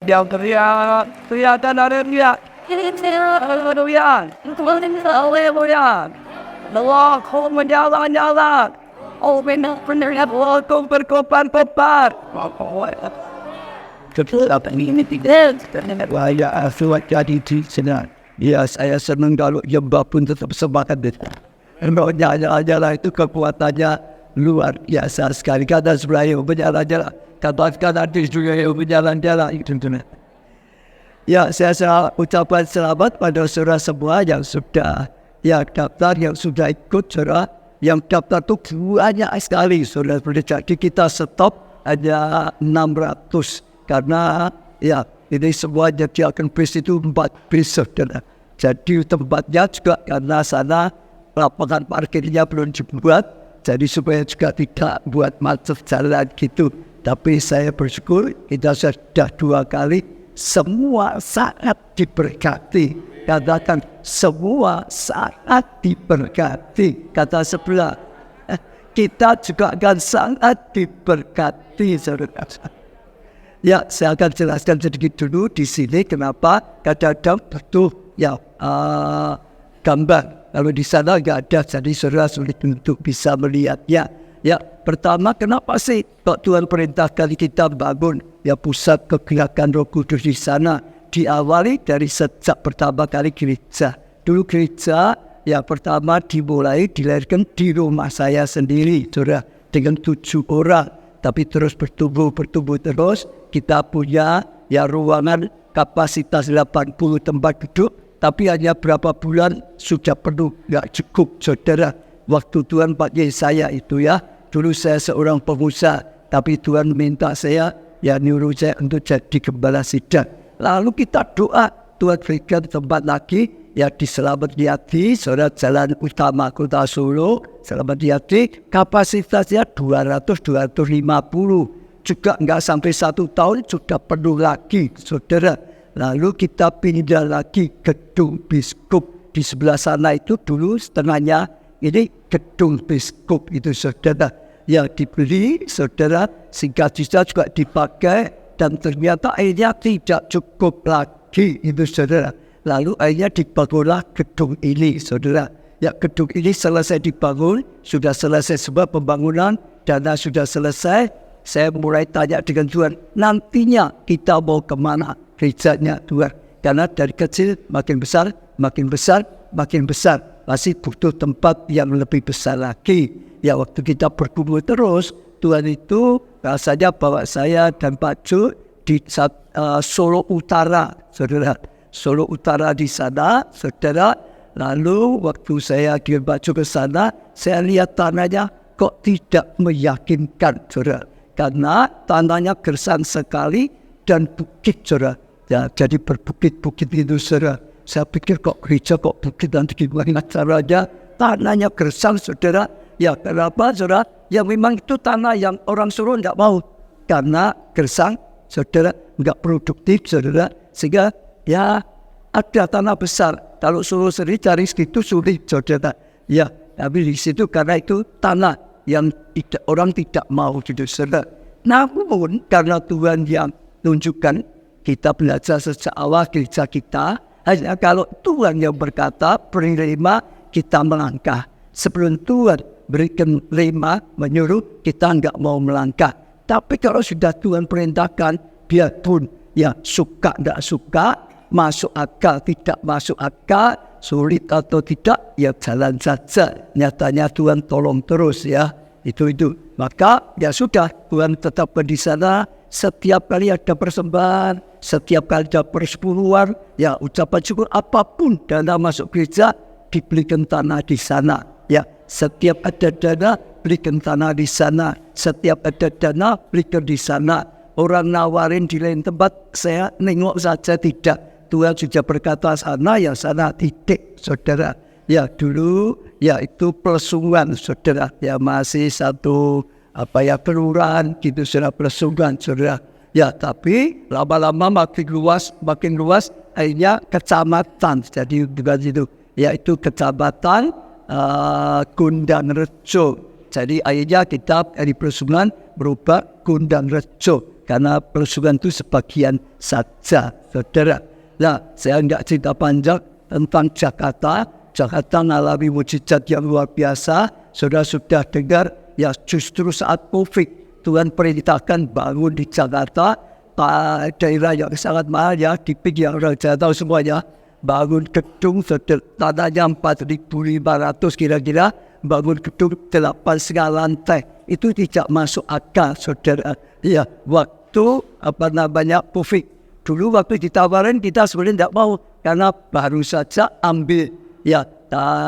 Yang teriak, kelihatan ada dia. Ini teriak, teriak. Allah, kau menjalan-jalan. Oh, benar Allah, kau berkobar-kobar. Ketika ini tidak, wajah aswad jadi di sana. Ya, saya senang kalau jembah pun tetap semangat. Rohnya jalan itu kekuatannya luar biasa sekali. Kata sebenarnya berjalan-jalan. Katakan artis juga yang berjalan-jalan itu. Ya, saya ucapkan selamat pada saudara semua yang sudah daftar, yang sudah ikut saudara. Yang daftar itu banyak sekali saudara. Jadi kita stop hanya 600 karena ini semuanya dia akan bis itu 4 bis saudara. Jadi tempatnya juga karena sana lapangan parkirnya belum dibuat, jadi supaya juga tidak buat macet jalan gitu. Tapi saya bersyukur kita sudah 2 kali, semua sangat diberkati. Katakan semua sangat diberkati. Kata sebelah, kita juga akan sangat diberkati saudara. Ya, saya akan jelaskan sedikit dulu di sini kenapa kadang-kadang butuh gambar. Kalau di sana nggak ada, jadi saudara sulit untuk bisa melihatnya. Ya, pertama kenapa sih kok Tuhan perintahkan kita bangun pusat kegerakan Roh Kudus di sana? Diawali dari sejak pertama kali gereja. Dulu gereja pertama dilahirkan di rumah saya sendiri, saudara, dengan 7 orang. Tapi terus bertumbuh terus. Kita punya ruangan kapasitas 80 tempat duduk. Tapi hanya berapa bulan sudah penuh, nggak cukup, saudara. Waktu Tuhan pakai saya itu dulu saya seorang pengusaha, tapi Tuhan minta saya, nyuruh saya untuk jadi gembala sidang. Lalu kita doa, Tuhan berikan tempat lagi, di Selamat Riyadi, saudara, jalan utama kota Solo, Selamat Riyadi, kapasitasnya 200-250. Juga nggak sampai 1 tahun sudah penuh lagi, saudara. Lalu kita pindah lagi gedung biskup di sebelah sana itu dulu setengahnya ini gedung biskup itu saudara, yang dibeli saudara, singkat cerita juga dipakai dan ternyata akhirnya tidak cukup lagi itu saudara. Lalu akhirnya dibangunlah gedung ini saudara. Ya, gedung ini selesai dibangun, sudah selesai semua pembangunan, dana sudah selesai. Saya mulai tanya dengan Tuhan, nantinya kita mau kemana gerejanya Tuhan? Karena dari kecil makin besar, masih butuh tempat yang lebih besar lagi. Ya, waktu kita berkumpul terus, Tuhan itu rasanya bawa saya dan Pak Jo di Solo Utara, saudara. Solo Utara di sana, saudara. Lalu waktu saya dengan Pak Jo ke sana, saya lihat tanahnya kok tidak meyakinkan, saudara. Karena tanahnya gersang sekali dan bukit, saudara. Ya, jadi berbukit-bukit itu, saudara. Saya pikir kok gereja kok bukit, nanti gimana caranya? Tanahnya gersang, saudara. Ya, kenapa, saudara? Ya memang itu tanah yang orang Solo tidak mau. Karena gersang, saudara, nggak produktif, saudara. Sehingga ada tanah besar. Kalau Solo sendiri cari segitu sulit, saudara. Ya, tapi di situ karena itu tanah yang orang tidak mau, saudara. Namun karena Tuhan yang tunjukkan, kita belajar sejak awal gereja kita, hanya kalau Tuhan yang berkata beri rema, kita melangkah. Sebelum Tuhan berikan rema, menyuruh, kita enggak mau melangkah. Tapi kalau sudah Tuhan perintahkan, biarpun suka enggak suka, masuk akal tidak masuk akal, sulit atau tidak, jalan saja. Nyatanya Tuhan tolong terus itu. Maka sudah, Tuhan tetapkan di sana. Setiap kali ada persembahan, setiap kali ada persepuluhan, ucapan syukur apapun, dana masuk gereja, dibelikan tanah di sana. Ya, setiap ada dana, belikan tanah di sana. Setiap ada dana, belikan di sana. Orang nawarin di lain tempat, saya nengok saja tidak. Tuhan sudah berkata sana, sana titik, saudara. Ya, dulu, itu pelsungan, saudara. Ya, masih satu kelurahan gitu, saudara, pelsungan, saudara. Ya, tapi lama-lama makin luas, akhirnya kecamatan. Jadi bukan itu, yaitu kecamatan Gondang Rejo. Jadi akhirnya kita dari pelsungan berubah Gondang Rejo. karena peluncuran itu sebagian saja, saudara. Nah, saya tidak cerita panjang tentang Jakarta. Jakarta mengalami mujizat yang luar biasa. Saudara sudah dengar, ya justru saat COVID, Tuhan perintahkan bangun di Jakarta, daerah yang sangat mahal ya, di pinggir orang Jawa tahu semuanya. Bangun gedung, tanahnya 4.500 kira-kira, bangun gedung 8,5 lantai. Itu tidak masuk akal, saudara. Ya, waktu COVID. Dulu waktu ditawarin kita sebenarnya tidak mau, karena baru saja ambil ya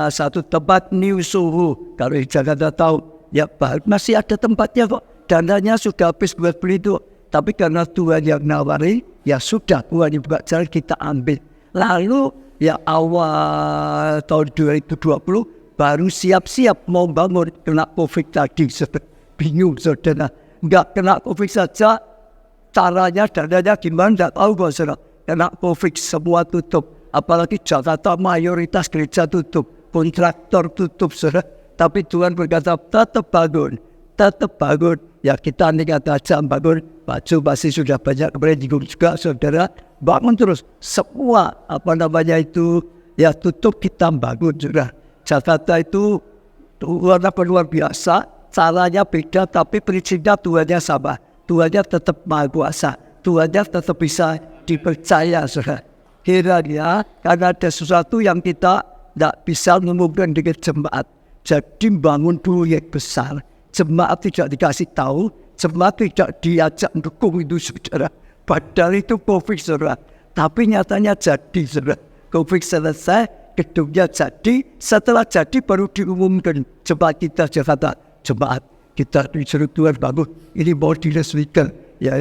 satu tempat New Soho. Kalau di Jakarta tahu, ya masih ada tempatnya kok. Dananya sudah habis buat beli itu. Tapi karena Tuhan yang nawarin, ya sudah, Tuhan yang buka jalan, kita ambil. Lalu ya awal tahun 2020 baru siap-siap mau bangun, kena COVID tadi. Bingung, saudara. Enggak kena COVID saja, caranya, dananya gimana, enggak tahu kok, saudara. Kena COVID semua tutup. Apalagi Jakarta mayoritas gereja tutup, kontraktor tutup, saudara. Tapi Tuhan berkata tetap bangun. Ya kita nikah aja bangun. Baju pasti sudah banyak kemudian juga, saudara. Bangun terus. Semua ya tutup, kita bangun, saudara. Jakarta itu luar biasa. Caranya beda, tapi prinsipnya Tuhannya sama. Tuhannya tetap maha kuasa. Tuhannya tetap bisa dipercaya, saudara. Kiranya karena ada sesuatu yang kita tidak bisa ngomongkan dengan jemaat. Jadi bangun proyek besar. Jemaat tidak dikasih tahu, jemaat tidak diajak mendukung itu, saudara. Padahal itu COVID, saudara. Tapi nyatanya jadi, saudara. COVID selesai, gedungnya jadi. Setelah jadi baru diumumkan jemaat kita Jakarta. Jemaat kita disuruh Tuhan bangun. Ini mau diresmikan. Ya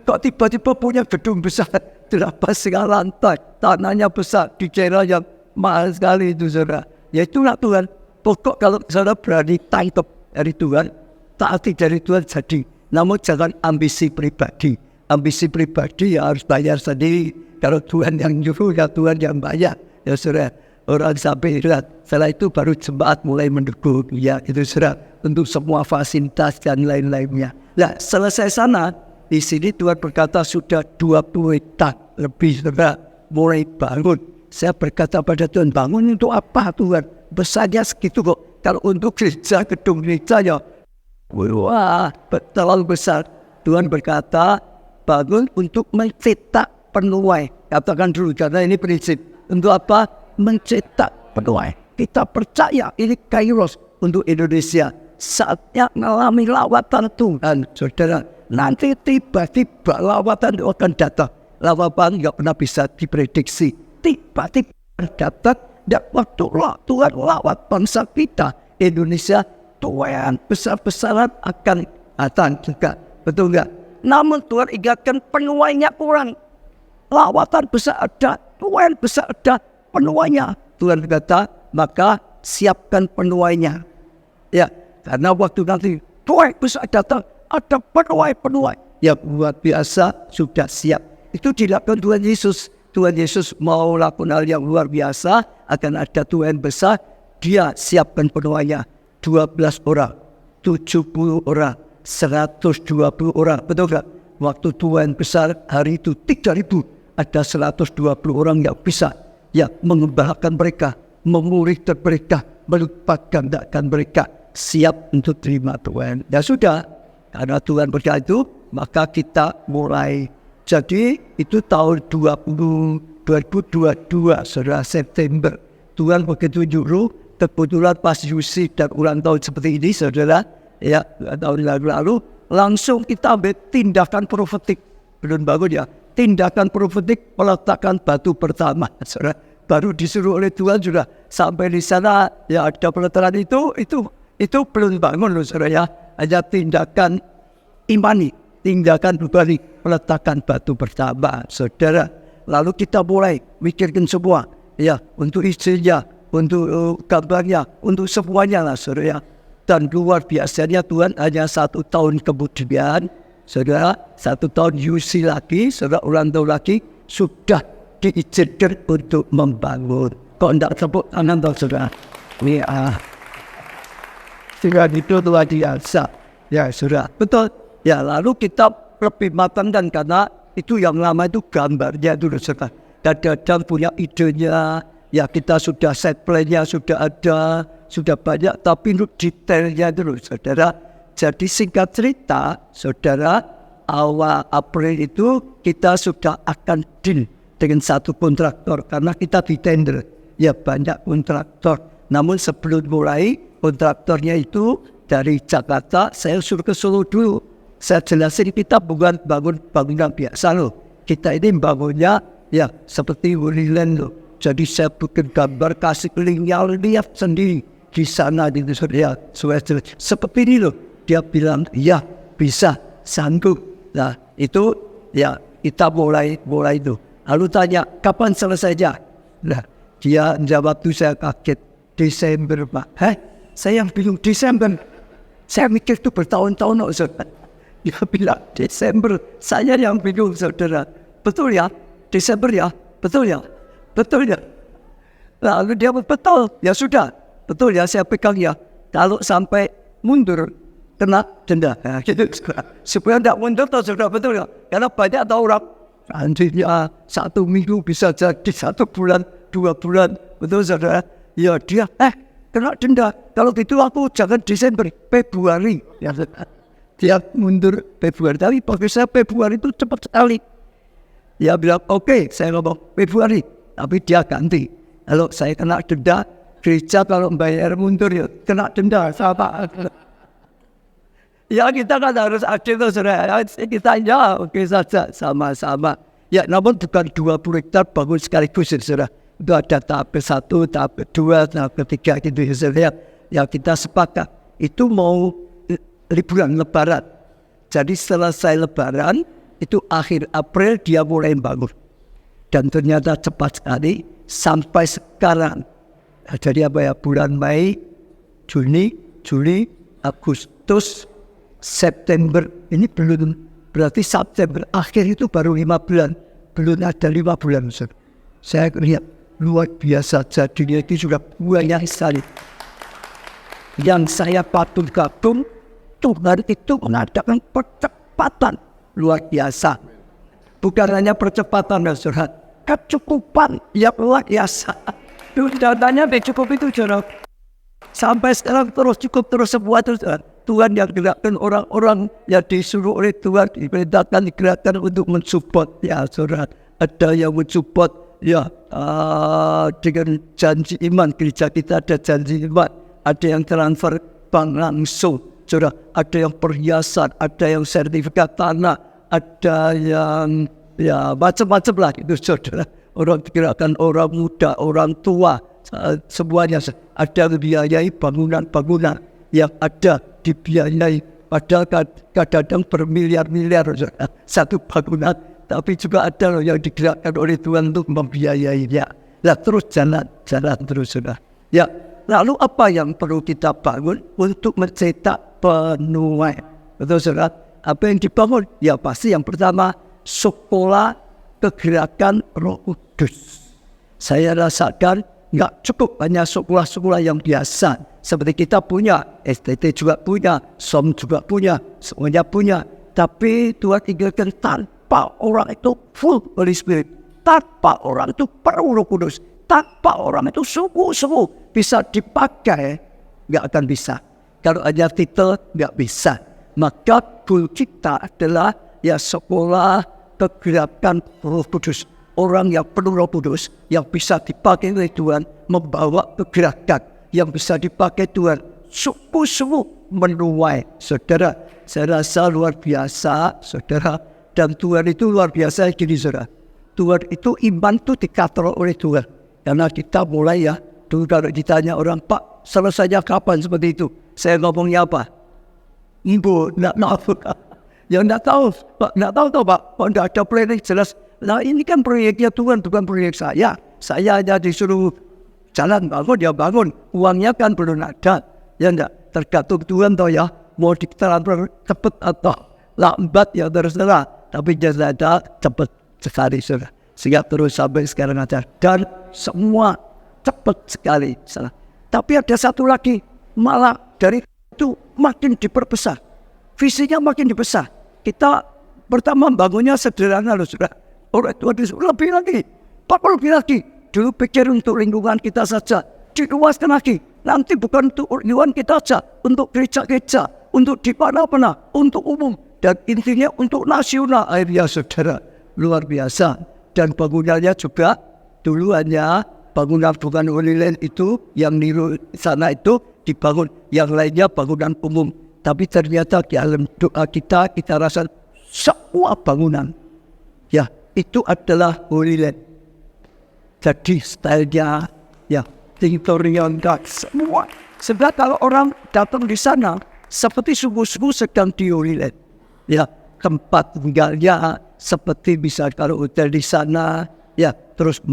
kok tiba-tiba punya gedung besar 8,5 lantai, tanahnya besar di daerah yang mahal sekali itu, saudara. Ya itulah Tuhan. Pokok kalau saudara berani tangkap dari Tuhan, taati dari Tuhan jadi. Namun jangan ambisi pribadi. Ambisi pribadi ya harus bayar sendiri. Kalau Tuhan yang nyuruh, ya Tuhan yang bayar. Ya saudara, orang sampai lihat. Setelah itu baru jemaat mulai mendukung. Ya itu saudara, untuk semua fasilitas dan lain-lainnya. Nah selesai sana, di sini Tuhan berkata sudah 20 hektar lebih, saudara, mulai bangun. Saya berkata pada Tuhan, bangun untuk apa Tuhan? Besarnya segitu kok. Kalau untuk gereja, gedung gereja ya, wah, terlalu besar. Tuhan berkata, bangun untuk mencetak penuai. Katakan dulu, karena ini prinsip. Untuk apa? Mencetak penuai. Kita percaya ini kairos untuk Indonesia. Saatnya mengalami lawatan Tuhan, saudara. Nanti tiba-tiba lawatan itu akan datang. Lawatan nggak pernah bisa diprediksi. Tiba-tiba datang. Dan waktu Tuhan lawat bangsa kita, Indonesia, Tuhan besar-besaran akan datang juga. Betul nggak? Namun Tuhan ingatkan penuainya kurang. Lawatan besar ada, Tuhan besar ada, penuainya. Tuhan berkata, maka siapkan penuainya. Ya, karena waktu nanti Tuhan besar datang, ada penuai. Ya luar biasa, sudah siap. Itu dilakukan Tuhan Yesus. Tuhan Yesus mau lakukan hal yang luar biasa, akan ada Tuhan besar, dia siapkan penuainya. 12 orang, 70 orang, 120 orang, betul gak? Waktu Tuhan besar, hari itu 3.000, ada 120 orang yang bisa ya mengembalakan mereka, memulihkan mereka, melupakkan mereka, siap untuk terima Tuhan. Ya sudah, karena Tuhan berkata itu, maka kita mulai. Jadi itu tahun 2022, saudara, September. Tuhan begitu nyuruh, kebetulan pas Yusi dan ulang tahun seperti ini, saudara, ya tahun lalu, langsung kita ambil tindakan profetik. Belum bangun ya, tindakan profetik meletakkan batu pertama, saudara. Baru disuruh oleh Tuhan sudah sampai di sana, ya ada peletakan itu belum bangun loh, saudara ya. Hanya tindakan imani, tindakan berbalik, meletakkan batu pertama, saudara. Lalu kita mulai mikirkan semua, ya, untuk istrinya, untuk gambarnya, untuk semuanya lah, saudara. Dan luar biasanya Tuhan hanya 1 tahun kemudian, saudara, 1 tahun Yusi lagi, saudara, ulang tahun lagi, sudah diizinkan untuk membangun. Kok tidak tepuk tangan, saudara? Ya, sehingga itu luar biasa. Ya, saudara, betul. Ya, lalu kita lebih matangkan karena itu yang lama itu gambarnya itu saudara. Kadang punya idenya, ya kita sudah set plan-nya sudah ada, sudah banyak, tapi untuk detailnya dulu saudara. Jadi singkat cerita, saudara, awal April itu kita sudah akan deal dengan satu kontraktor karena kita di tender. Ya banyak kontraktor. Namun sebelum mulai kontraktornya itu dari Jakarta, saya suruh ke Solo dulu. Saya jelasin kita bukan bangun bangunan biasa loh. Kita ini bangunnya ya seperti Holyland loh. Jadi saya bikin gambar kasih linknya lihat sendiri di sana di ya seperti ini loh. Dia bilang ya bisa sanggup. Nah itu ya kita mulai itu. Lalu tanya kapan selesainya? Nah dia jawab tuh saya kaget Desember Pak. Saya yang bingung Desember. Saya mikir itu bertahun-tahun loh saudara. Dia bilang Desember, saya yang bingung saudara. Betul ya? Desember ya? Betul ya? Betul ya? Lalu dia betul, ya sudah. Betul ya, saya pegang ya. Kalau sampai mundur, kena denda. Nah, gitu. Supaya tidak mundur, sudah betul ya. Karena banyak orang, seandainya 1 minggu bisa jadi 1 bulan, 2 bulan. Betul saudara? Ya dia, kena denda. Kalau gitu aku jangan Desember, Februari. Ya, dia mundur Februari, tapi bagi saya Februari itu cepat sekali. Dia bilang, oke, saya ngomong Februari, tapi dia ganti. Kalau saya kena denda, gereja kalau bayar mundur ya kena denda sama. Ya kita kan harus adil saudara. Kita ya oke saja sama-sama. Ya namun bukan 20 hektar bangun sekaligus saudara. Itu ada tahap ke-1, tahap ke-2, tahap ke-3 gitu ya saudara. Ya kita sepakat itu mau liburan lebaran. Jadi selesai lebaran itu akhir April dia mulai bangun. Dan ternyata cepat sekali sampai sekarang. Jadi apa ya bulan Mei, Juni, Juli, Agustus, September ini belum, berarti September akhir itu baru 5 bulan. Belum ada 5 bulan. Saya lihat luar biasa jadinya itu sudah banyak sekali. Yang saya patut kagum Tuhan itu mengadakan percepatan luar biasa. Bukan hanya percepatan, saudara, kecukupan yang luar biasa. Datanya cukup itu, saudara. Sampai sekarang terus cukup terus semua terus. Tuhan yang gerakkan orang-orang yang disuruh oleh Tuhan diperintahkan digerakkan untuk mensupport ya, saudara. Ada yang mensupport ya dengan janji iman, gereja kita ada janji iman. Ada yang transfer bank langsung. Saudara, ada yang perhiasan, ada yang sertifikat tanah, ada yang ya macam-macam lah itu saudara. Orang digerakkan orang muda, orang tua, semuanya ada dibiayai bangunan-bangunan yang ada dibiayai. Padahal kadang-kadang bermiliar-miliar saudara, satu bangunan, tapi juga ada loh yang digerakkan oleh Tuhan untuk membiayainya. Nah terus jalan terus saudara. Ya. Lalu apa yang perlu kita bangun untuk mencetak penuai? Betul saudara? Apa yang dibangun? Ya pasti yang pertama sekolah kegerakan Roh Kudus. Saya rasakan nggak cukup hanya sekolah-sekolah yang biasa. Seperti kita punya, STT juga punya, SOM juga punya, semuanya punya. Tapi Tuhan ingatkan tanpa orang itu full Holy Spirit. Tanpa orang itu perlu Roh Kudus. Tanpa orang itu sungguh-sungguh bisa dipakai, nggak akan bisa. Kalau hanya titel, nggak bisa. Maka goal kita adalah ya sekolah kegerakan Roh Kudus. Orang yang penuh Roh Kudus, yang bisa dipakai oleh Tuhan, membawa kegerakan. Yang bisa dipakai Tuhan, sungguh-sungguh menuai. Saudara, saya rasa luar biasa, saudara. Dan Tuhan itu luar biasa gini, saudara. Tuhan itu iman itu dikatrol oleh Tuhan. Karena kita mulai ya, dulu kalau ditanya orang, Pak, selesainya kapan seperti itu? Saya ngomongnya apa? Ibu, enggak tahu. Ya enggak tahu, Pak, enggak tahu Pak. Kok enggak ada planning jelas. Nah ini kan proyeknya Tuhan, bukan proyek saya. Saya hanya disuruh jalan bangun, ya bangun. Uangnya kan belum ada. Ya enggak, tergantung Tuhan toh ya. Mau ditransfer cepat atau lambat ya terserah. Tapi jangan ada cepat sekali sudah. Sehingga terus sampai sekarang aja. Dan semua cepat sekali. Tapi ada satu lagi, malah dari itu makin diperbesar. visinya makin dibesar. Kita pertama bangunnya sederhana loh sudah. Orang tua lebih lagi, lebih lagi. Dulu pikir untuk lingkungan kita saja, diluaskan lagi. Nanti bukan untuk lingkungan kita saja, untuk gereja-gereja, untuk di mana-mana, untuk umum. Dan intinya untuk nasional. Akhirnya saudara, luar biasa. Dan bangunannya juga dulu hanya bangunan bukan Holy Land itu, yang niru sana itu dibangun. Yang lainnya bangunan umum. Tapi ternyata di dalam doa kita rasa semua bangunan, ya, itu adalah Holy Land. Jadi stylenya, ya, Victorian God semua. Sebab kalau orang datang di sana, seperti sungguh-sungguh sedang di Holy Land. Ya, tempat tinggalnya seperti bisa kalau hotel di sana, ya, terus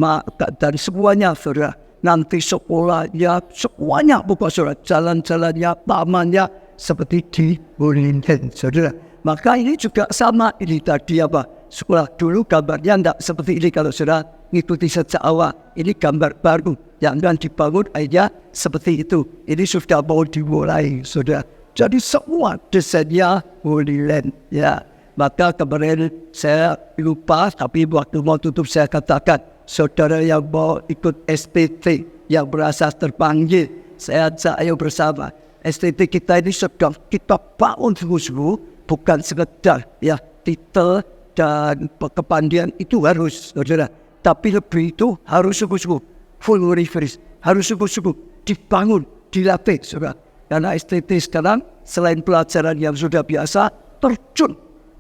dan semuanya, saudara. Nanti sekolahnya, semuanya, bukan saudara, jalan-jalannya, tamannya, seperti di Holy Land, saudara. Maka ini juga sama, ini tadi apa? Sekolah dulu gambarnya tidak seperti ini kalau saudara ngikuti sejak awal. Ini gambar baru yang akan dibangun aja seperti itu. Ini sudah mau dimulai, saudara. Jadi semua desainnya Holy Land, ya. Maka kemarin saya lupa, tapi waktu mau tutup saya katakan, saudara yang mau ikut SPT yang berasa terpanggil, saya ajak ayo bersama. STT kita ini sedang kita bangun sungguh-sungguh, bukan sekedar ya titel dan kepandian itu harus, saudara. Tapi lebih itu harus sungguh-sungguh, full refresh, harus sungguh-sungguh dibangun, dilatih, saudara. Karena STT sekarang selain pelajaran yang sudah biasa, terjun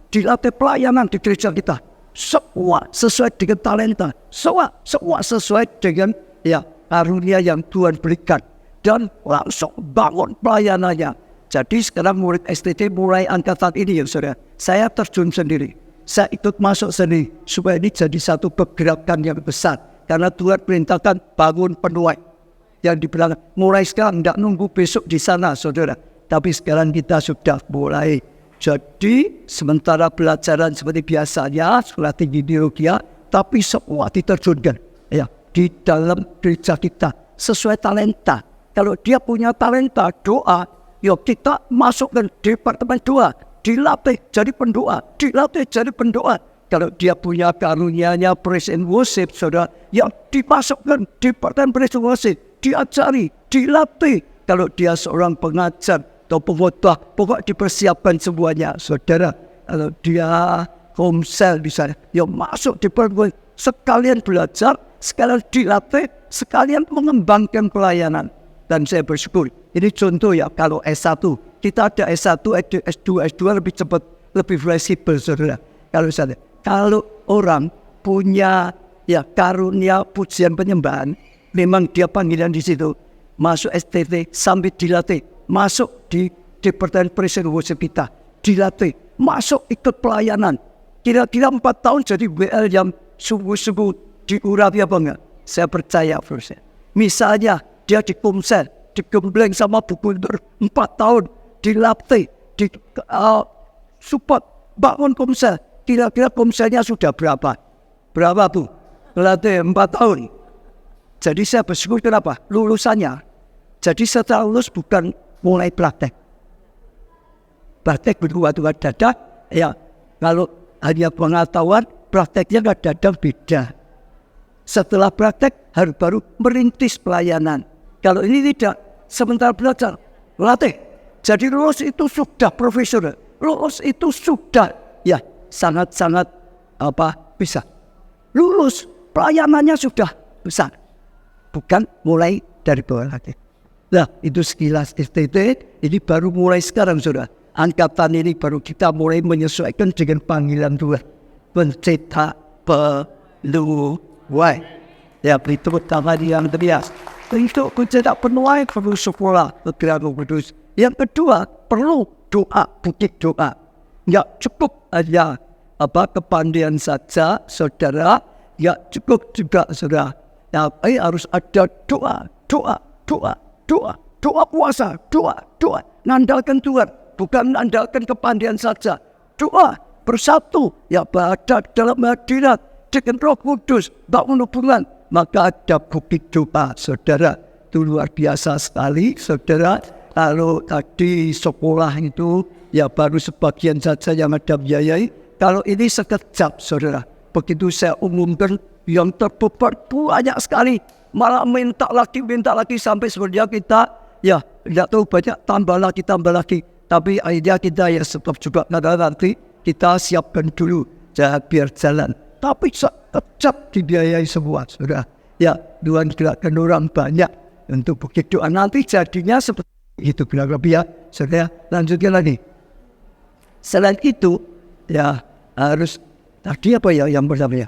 dilatih pelayanan di gereja kita. Semua sesuai dengan talenta, semua sesuai dengan ya karunia yang Tuhan berikan. Dan langsung bangun pelayanannya. Jadi sekarang murid STT mulai angkatan ini ya saudara, saya terjun sendiri. Saya ikut masuk sendiri supaya ini jadi satu pergerakan yang besar. Karena Tuhan perintahkan bangun penuai. Yang dibilang mulai sekarang, tidak nunggu besok di sana saudara. Tapi sekarang kita sudah mulai. Jadi sementara pelajaran seperti biasanya, sekolah tinggi teologi, tapi semua diterjunkan ya, di dalam gereja kita sesuai talenta. Kalau dia punya talenta doa, ya kita masukkan departemen doa, dilatih jadi pendoa, dilatih jadi pendoa. Kalau dia punya karunianya praise and worship, saudara, ya dimasukkan departemen praise and worship, diajari, dilatih. Kalau dia seorang pengajar atau pengkhotbah, pokok dipersiapkan semuanya, saudara. Kalau dia komsel misalnya, ya masuk departemen, sekalian belajar, sekalian dilatih, sekalian mengembangkan pelayanan. Dan saya bersyukur, ini contoh ya, kalau S1, kita ada S1, S2, S2 lebih cepat, lebih fleksibel, saudara. Kalau orang punya ya karunia pujian penyembahan, memang dia panggilan di situ, masuk STT sambil dilatih, masuk di Departemen Praise and Worship kita, dilatih, masuk ikut pelayanan. Kira-kira 4 tahun jadi WL yang sungguh-sungguh diurapi apa enggak? Saya percaya, proses. Misalnya, dia di komsel, digembleng sama Bu Guntur 4 tahun, dilatih, di support, bangun komsel. Kira-kira komselnya sudah berapa? Berapa Bu? Latih 4 tahun. Jadi saya bersyukur kenapa? Lulusannya. Jadi setelah lulus bukan mulai praktek. Praktek berdua-dua dadah, ya kalau hanya pengetahuan, prakteknya kadang-kadang beda. Setelah praktek harus baru merintis pelayanan. Kalau ini tidak, sebentar belajar, latih. Jadi lulus itu sudah profesional. Lulus itu sudah, ya sangat-sangat bisa. Lulus, pelayanannya sudah besar. Bukan mulai dari bawah lagi. Nah, itu sekilas STT, ini baru mulai sekarang, saudara. Angkatan ini baru kita mulai menyesuaikan dengan panggilan Tuhan. Mencetak peluang. Ya, itu pertama yang terbiasa. Untuk mencetak penuai perlu sekolah Gereja Kudus. Yang kedua perlu doa, bukit doa. Tidak cukup hanya kepandian saja, saudara. Tidak cukup juga, saudara. Tapi harus ada doa puasa, doa. Ngandalkan Tuhan, bukan ngandalkan kepandian saja. Doa bersatu, ya berada dalam hadirat dengan Roh Kudus, bangun hubungan. Maka ada bukit doa, saudara. Itu luar biasa sekali, saudara. Kalau tadi sekolah itu ya baru sebagian saja yang ada biayai. Kalau ini sekejap, saudara. Begitu saya umumkan, yang terbeban banyak sekali. Malah minta lagi sampai sebenarnya kita, ya tidak tahu banyak, tambah lagi. Tapi akhirnya kita ya sebab juga nanti kita siapkan dulu, biar jalan. Tapi sekejap dibiayai semua, saudara. Ya, Tuhan gerakkan orang banyak untuk begitu. Nanti jadinya seperti itu kira-kira ya, saudara. Lanjutkan lagi. Selain itu, ya harus tadi apa ya yang pertama ya?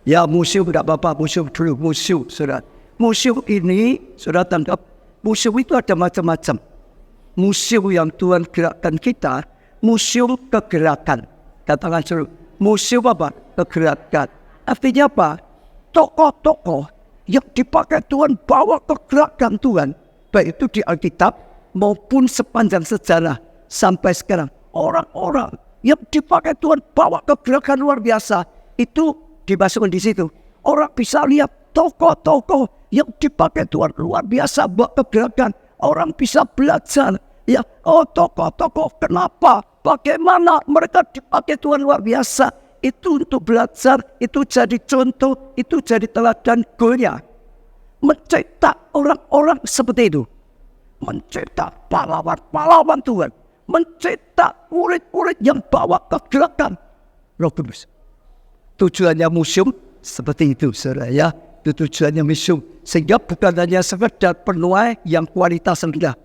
Ya museum tidak apa-apa, museum dulu, museum, saudara. Museum ini, saudara tangkap, museum itu ada macam-macam. Museum yang Tuhan gerakkan kita, museum kegerakan. Katakan seru, museum apa? Kegerakan. Artinya apa? Tokoh-tokoh yang dipakai Tuhan bawa kegerakan Tuhan, baik itu di Alkitab maupun sepanjang sejarah sampai sekarang. Orang-orang yang dipakai Tuhan bawa kegerakan luar biasa, itu dimasukkan di situ. Orang bisa lihat tokoh-tokoh yang dipakai Tuhan luar biasa bawa kegerakan. Orang bisa belajar, ya, tokoh-tokoh kenapa, bagaimana mereka dipakai Tuhan luar biasa. Itu untuk belajar, itu jadi contoh, itu jadi teladan goalnya. Mencetak orang-orang seperti itu. Mencetak pahlawan-pahlawan Tuhan. Mencetak murid-murid yang bawa kegerakan Roh Kudus. Tujuannya museum seperti itu, saudara ya. Itu tujuannya museum. Sehingga bukan hanya sekedar penuai yang kualitas rendah.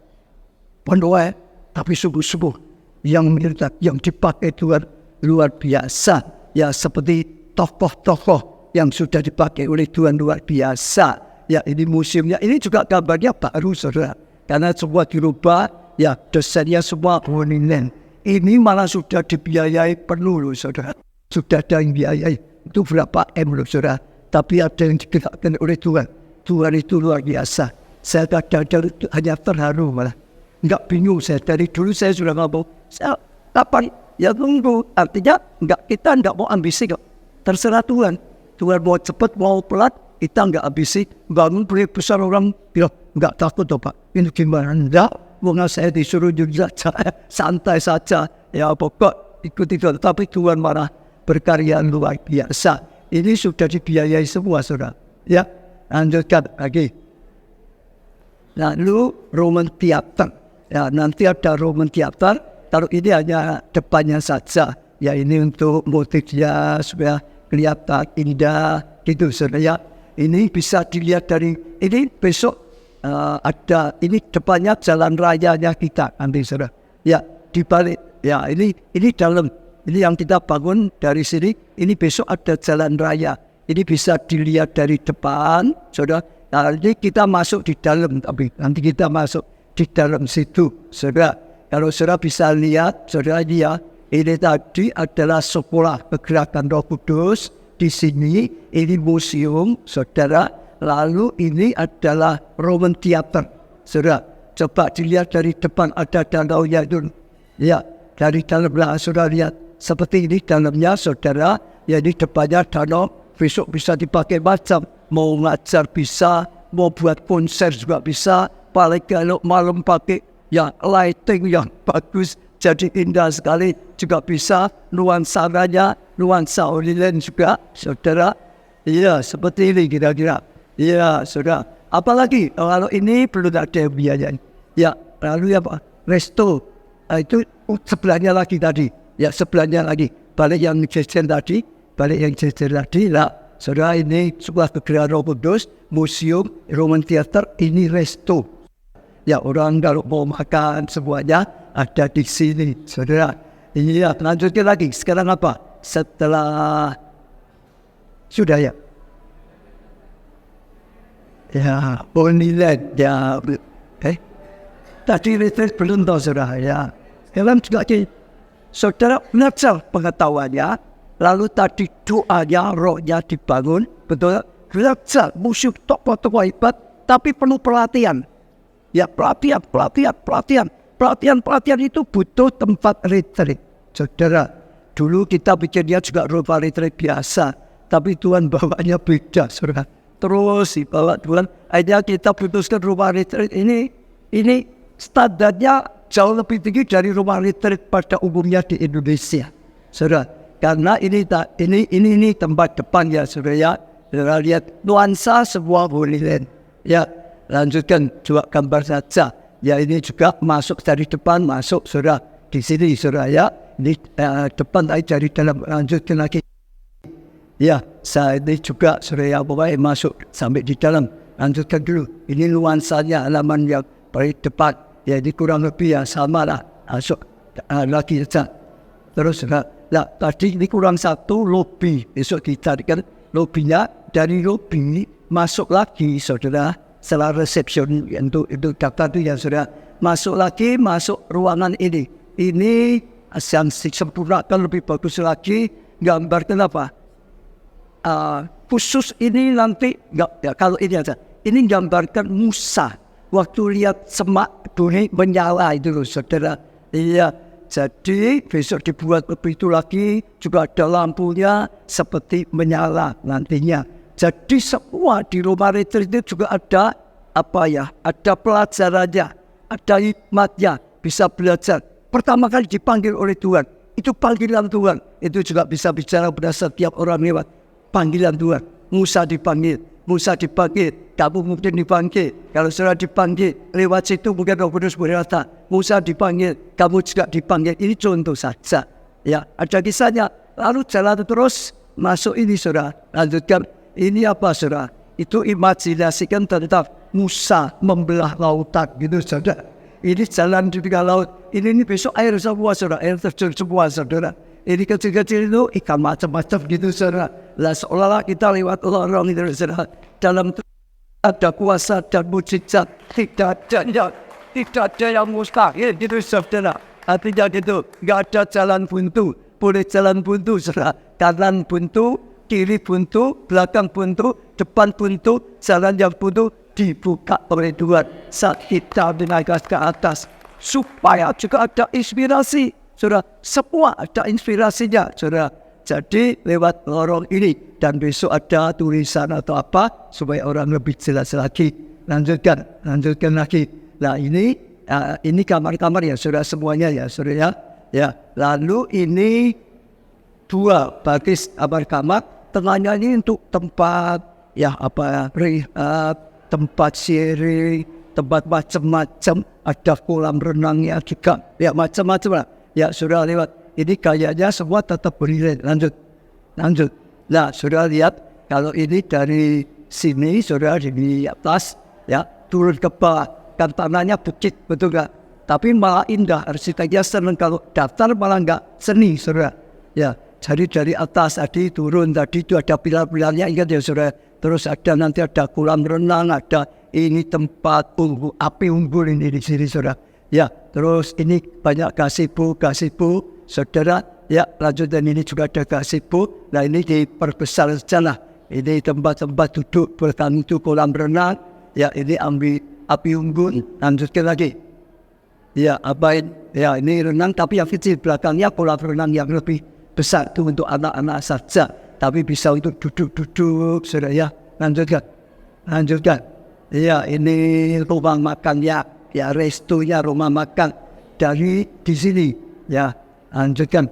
Penuai, tapi sungguh-sungguh yang melekat, yang dipakai Tuhan luar biasa. Ya, seperti tokoh-tokoh yang sudah dipakai oleh Tuhan luar biasa. Ya, ini museumnya. Ini juga gambarnya baru, saudara. Karena semua dirubah, ya desainnya semua online. Ini malah sudah dibiayai penuh loh, saudara. Sudah ada yang biayai. Itu berapa M loh, saudara. Tapi ada yang digerakkan oleh Tuhan. Tuhan itu luar biasa. Saya kadang-kadang hanya terharu malah. Enggak bingung saya. Dari dulu saya sudah ngomong. Saya kapan? Ya tunggu. Artinya kita enggak mau ambisi kok. Terserah Tuhan. Tuhan mau cepat, mau pelat. Kita enggak ambisi. Bangun proyek besar orang bilang, enggak takut toh Pak. Ini gimana? Enggak. Mungkin saya disuruh juga santai saja. Ya pokok ikuti Tuhan. Tapi Tuhan marah berkarya luar biasa. Ini sudah dibiayai semua, saudara. Ya, lanjutkan lagi. Lalu Roman Theater. Ya, nanti ada Roman Theater. Kalau ini hanya depannya saja. Ya, ini untuk motifnya supaya kelihatan indah. Gitu, saudara. Ya, ini bisa dilihat dari ini besok ada. Ini depannya jalan rayanya kita, nanti, saudara. Ya, di balik. Ya, ini dalam. Ini yang kita bangun dari sini, ini besok ada jalan raya. Ini bisa dilihat dari depan, saudara. Nanti kita masuk di dalam, tapi nanti kita masuk di dalam situ, saudara. Kalau saudara bisa lihat, saudara dia, ini tadi adalah sekolah pergerakan Roh Kudus. Di sini, ini museum, saudara. Lalu ini adalah Roman Theater, saudara. Coba dilihat dari depan ada danaunya itu. Ya, dari dalam saudara lihat. Seperti ini dalamnya, saudara, ya di depannya danau, besok bisa dipakai macam. Mau ngajar bisa, mau buat konser juga bisa. Paling kalau malam pakai ya lighting yang bagus, jadi indah sekali juga bisa. Nuansanya, nuansa online juga, saudara. Iya, seperti ini kira-kira. Iya, saudara. Apalagi kalau ini perlu ada biaya. Ya, lalu apa? Resto. Itu sebelahnya lagi tadi. Ya sebelahnya lagi, balik yang jejer tadi, lah, saudara ini sebuah kegerakan Roh Kudus, museum, Roman Theater, ini resto. Ya orang kalau mau makan semuanya ada di sini, saudara. Iya, lanjutkan lagi, sekarang apa? Setelah, sudah ya? Ya, Bonnyland, ya, tadi retreat belum tahu saudara, ya. Sekarang juga saudara belajar pengetahuannya, lalu tadi doanya, rohnya dibangun, betul? Belajar musuh tokoh-tokoh hebat, tapi perlu pelatihan. Ya pelatihan itu butuh tempat retreat. Saudara, dulu kita pikirnya juga rumah retreat biasa, tapi Tuhan bawanya beda, saudara. Terus dibawa Tuhan, akhirnya kita putuskan rumah retreat ini standarnya jauh lebih tinggi dari rumah retreat pada umumnya di Indonesia, saudara. Karena ini tempat depan ya, saudara ya. Saudara lihat nuansa semua Holy ya. Lanjutkan juga gambar saja. Ya ini juga masuk dari depan, masuk saudara di sini saudara ya. Ini depan dari dalam, lanjutkan lagi. Ya, saya ini juga saudara ya, pokoknya masuk sampai di dalam. Lanjutkan dulu. Ini nuansanya halaman yang paling depan. Ya ini kurang lebih ya sama lah. Masuk lagi saja. Terus nah, tadi ini kurang satu lobby. Besok dicarikan lobbynya. Dari lobby masuk lagi saudara. Setelah resepsi untuk daftar itu ya saudara. Masuk lagi, masuk ruangan ini. Ini yang disempurnakan lebih bagus lagi. Gambarkan apa? Khusus ini nanti ya, kalau ini aja. Ini gambarkan Musa waktu lihat semak bunyi menyala itu loh saudara. Iya, jadi besok dibuat lebih itu lagi, juga ada lampunya seperti menyala nantinya. Jadi semua di rumah retreat itu juga ada apa ya? Ada pelajarannya, ada hikmatnya, bisa belajar. Pertama kali dipanggil oleh Tuhan, itu panggilan Tuhan. Itu juga bisa bicara pada setiap orang lewat panggilan Tuhan. Musa dipanggil, kamu mungkin dipanggil. Kalau saudara dipanggil, lewat situ mungkin Roh Kudus berkata, Musa dipanggil, kamu juga dipanggil. Ini contoh saja. Ya, ada kisahnya. Lalu jalan terus masuk ini saudara. Lanjutkan. Ini apa saudara? Itu imajinasikan tentang Musa membelah lautan gitu saudara. Ini jalan di tengah laut. Ini besok air semua saudara. Air terjun semua saudara. Ini kecil-kecil itu ikan macam-macam gitu saudara. Lah seolah-olah kita lewat lorong itu saudara. Dalam itu ada kuasa dan mujizat. Tidak ada yang mustahil gitu saudara. Artinya gitu. Gak ada jalan buntu. Boleh jalan buntu saudara. Kanan buntu, kiri buntu, belakang buntu, depan buntu. Jalan yang buntu dibuka oleh Tuhan. Saat kita menaik ke atas. Supaya juga ada inspirasi. Saudara, semua ada inspirasinya, saudara. Jadi lewat lorong ini dan besok ada tulisan atau apa supaya orang lebih jelas lagi. Lanjutkan lagi. Nah ini kamar-kamar ya, saudara semuanya ya, saudara ya. Ya, lalu ini dua baris kamar. Tengahnya ini untuk tempat ya apa rehat, tempat sharing, tempat macam-macam. Ada kolam renangnya juga, ya macam-macam lah. Ya sudah lewat. Ini kayaknya semua tetap berdiri. Lanjut. Nah sudah lihat kalau ini dari sini sudah di atas ya turun ke bawah. Kan tanahnya bukit betul gak? Tapi malah indah. Arsiteknya senang. Kalau daftar malah enggak seni saudara. Ya jadi dari atas tadi turun tadi itu ada pilar-pilarnya ingat ya saudara. Terus nanti ada kolam renang, ada ini tempat api unggul ini di sini saudara. Ya, terus ini banyak gazebo, saudara. Ya, lanjut dan ini juga ada gazebo. Nah, ini diperbesar saja lah. Ini tempat-tempat duduk, belakang itu kolam renang. Ya, ini ambil api unggun. Lanjutkan lagi. Ya, ya ini renang tapi yang kecil. Belakangnya kolam renang yang lebih besar itu untuk anak-anak saja. Tapi bisa untuk duduk-duduk, saudara ya. Lanjutkan. Ya, ini rumah makannya. Ya restonya rumah makan dari di sini ya lanjutkan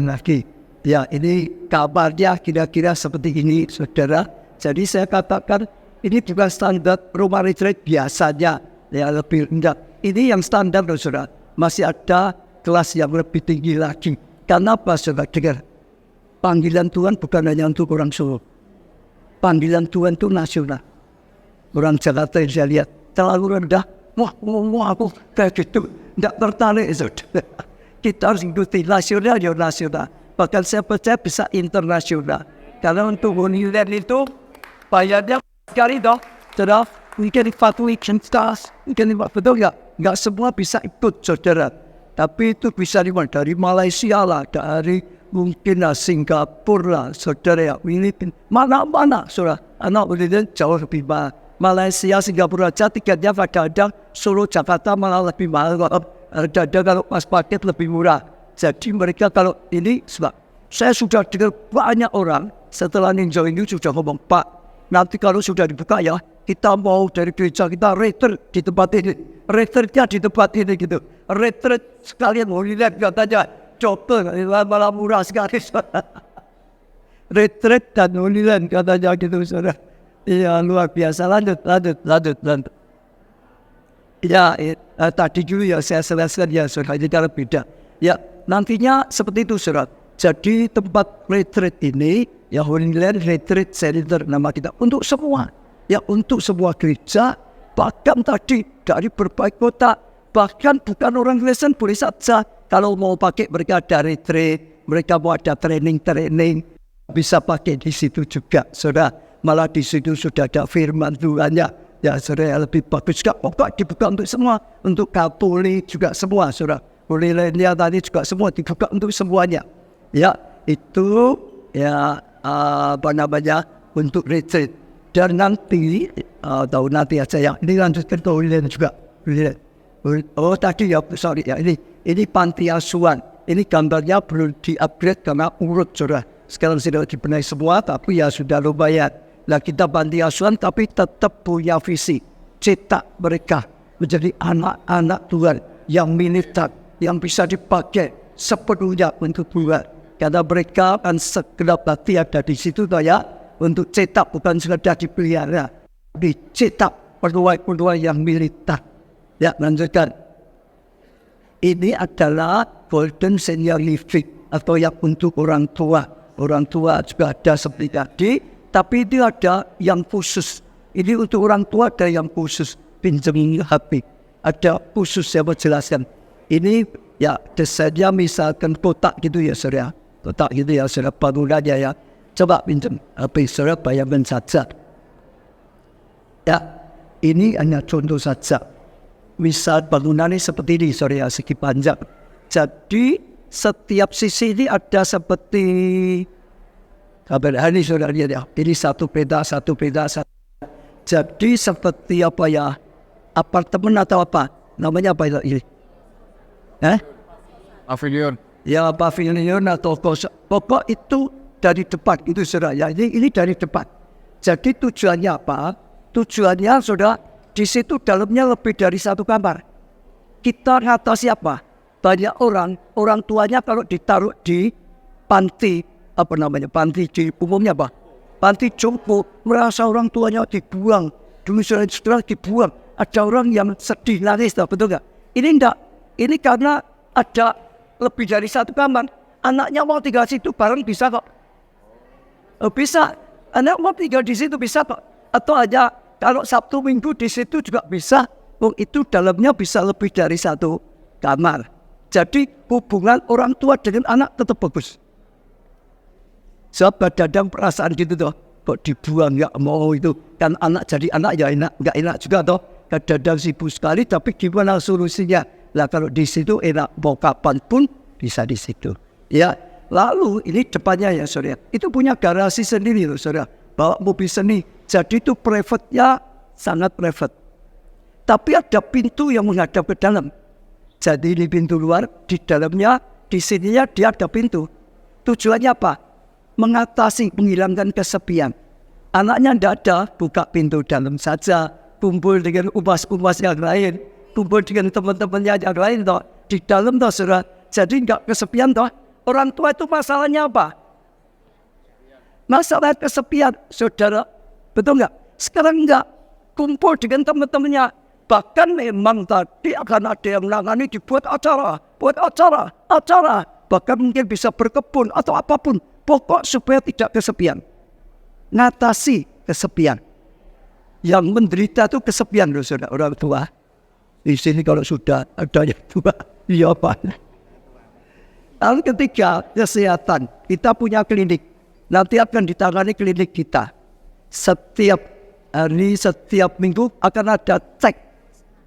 lagi ya ini kabarnya kira-kira seperti ini saudara. Jadi saya katakan ini juga standar rumah retreat biasanya ya lebih rendah. Ini yang standar loh saudara. Masih ada kelas yang lebih tinggi lagi. Karena apa saudara dengar? Panggilan Tuhan bukan hanya untuk orang Solo. Panggilan Tuhan itu nasional. Orang Jakarta yang saya lihat terlalu rendah. Wah, aku kayak gitu, tidak tertarik. Kita harus ikuti nasional. Bahkan saya percaya bisa internasional. Karena untuk Holy itu bayarnya sekali dong. Saudara, mungkin dipatuhi cintas, mungkin betul nggak semua bisa ikut saudara. Tapi itu bisa dari Malaysia lah, dari mungkin Singapura lah, saudara ya, Filipina, mana-mana saudara. Anak Holy jauh lebih mahal. Malaysia, Singapura aja tiketnya kadang-kadang Solo, Jakarta malah lebih mahal. Kadang kalau pas paket lebih murah. Jadi mereka kalau ini, saya sudah dengar banyak orang setelah ninjau ini sudah ngomong, Pak, nanti kalau sudah dibuka ya, kita mau dari gereja kita retreat di tempat ini, retreatnya di tempat ini gitu, retreat sekalian Holy Land katanya, coba malah murah sekali, retreat dan Holy Land katanya gitu, saudara. Iya luar biasa. Lanjut. Ya, tadi dulu ya saya jelaskan ya, saudara, ini cara beda. Ya, nantinya seperti itu, saudara. Jadi tempat retreat ini, ya Holy Land Retreat Center nama kita untuk semua. Ya untuk semua gereja, bahkan tadi dari berbagai kota, bahkan bukan orang Kristen boleh saja. Kalau mau pakai mereka ada retreat, mereka mau ada training, bisa pakai di situ juga, saudara. Malah di situ sudah ada firman Tuhannya. Ya saudara, lebih bagus juga. Pokok dibuka untuk semua, untuk Katolik juga semua, saudara. Boleh lainnya tadi juga semua dibuka untuk semuanya. Ya itu ya untuk retreat. Dan nanti, tahu nanti aja ya, ini lanjutkan ke Holy Land juga. Oh tadi ya, sorry ya, ini panti asuhan. Ini gambarnya belum di-upgrade karena urut, saudara. Sekarang sudah dibenahi semua, tapi ya sudah lumayan. Nah kita panti asuhan, tapi tetap punya visi. Cetak mereka menjadi anak-anak Tuhan yang militan, yang bisa dipakai sepenuhnya untuk Tuhan. Karena mereka akan segenap hati ada di situ, ya. Untuk cetak bukan sekedar dipelihara, dicetak penuai yang militan. Ya, lanjutkan. Ini adalah Golden Senior Living atau yang untuk orang tua. Orang tua juga ada seperti tadi, tapi ini ada yang khusus. Ini untuk orang tua ada yang khusus, pinjam HP. Ada khusus saya mau jelaskan. Ini ya desainnya misalkan kotak gitu ya saudara. Kotak gitu ya saudara, bangunannya ya. Coba pinjam HP saudara, bayangkan saja. Ya, ini hanya contoh saja. Misal bangunannya seperti ini, saudara, segi panjang. Jadi setiap sisi ini ada seperti kabar ini, saudara lihat ya. Ini satu peta. Jadi seperti apa ya? Apartemen atau apa? Namanya apa ini? Pavilion. Ya pavilion atau pokok itu dari depan itu saudara ya, ini dari depan. Jadi tujuannya apa? Tujuannya saudara, di situ dalamnya lebih dari satu kamar. Kita ngatasi apa? Banyak orang tuanya kalau ditaruh di panti, panti di umumnya apa? Panti jompo, merasa orang tuanya dibuang. Dulu saudara dibuang. Ada orang yang sedih, nangis, betul nggak? Ini enggak. Ini karena ada lebih dari satu kamar. Anaknya mau tinggal situ bareng bisa kok. Bisa, anak mau tinggal di situ bisa kok. Atau aja kalau Sabtu Minggu di situ juga bisa. Itu dalamnya bisa lebih dari satu kamar. Jadi hubungan orang tua dengan anak tetap bagus. Sebab dadang perasaan gitu toh. Kok dibuang nggak mau itu. Kan anak jadi anak ya enak, nggak enak juga toh. Kadang sibuk sekali, tapi gimana solusinya? Lah kalau di situ enak, mau kapan pun bisa di situ. Ya. Lalu ini depannya ya saudara, itu punya garasi sendiri loh saudara, bawa mobil seni. Jadi itu private-nya sangat private. Tapi ada pintu yang menghadap ke dalam. Jadi ini pintu luar, di dalamnya, di sininya dia ada pintu. Tujuannya apa? Mengatasi, menghilangkan kesepian. Anaknya tidak ada, buka pintu dalam saja, kumpul dengan umas-umas yang lain, kumpul dengan teman-temannya yang lain toh. Di dalam toh saudara, jadi nggak kesepian toh. Orang tua itu masalahnya apa? Masalah kesepian, saudara. Betul nggak? Sekarang nggak kumpul dengan teman-temannya. Bahkan memang tadi akan ada yang menangani dibuat acara. Bahkan mungkin bisa berkebun atau apapun. Pokok supaya tidak kesepian. Ngatasi kesepian. Yang menderita itu kesepian loh saudara, orang tua. Di sini kalau sudah ada yang tua, iya Pak. Lalu ketiga, kesehatan. Kita punya klinik. Nanti akan ditangani klinik kita. Setiap hari, setiap minggu akan ada cek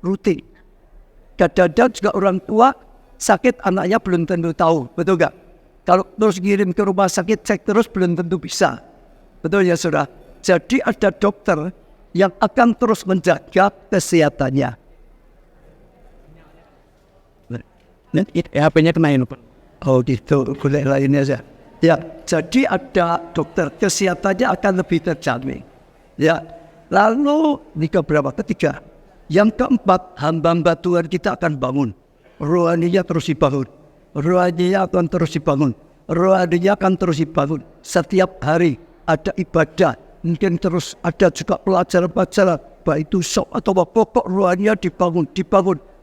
rutin. Kadang-kadang juga orang tua sakit, anaknya belum tentu tahu. Betul nggak? Kalau terus kirim ke rumah sakit, cek terus belum tentu bisa. Betul ya saudara? Jadi ada dokter yang akan terus menjaga kesehatannya. HP-nya kena ini. Oh gitu, boleh lainnya saja. Ya, jadi ada dokter, kesehatannya akan lebih terjamin. Ya, Lalu berapa? Ketiga. Yang keempat, hamba-hamba Tuhan kita akan bangun. Rohaninya terus dibangun. Rohaninya akan terus dibangun. Rohaninya akan terus dibangun. Setiap hari ada ibadah. Mungkin terus ada juga pelajaran-pelajaran. Baik itu sok atau pokok rohaninya dibangun.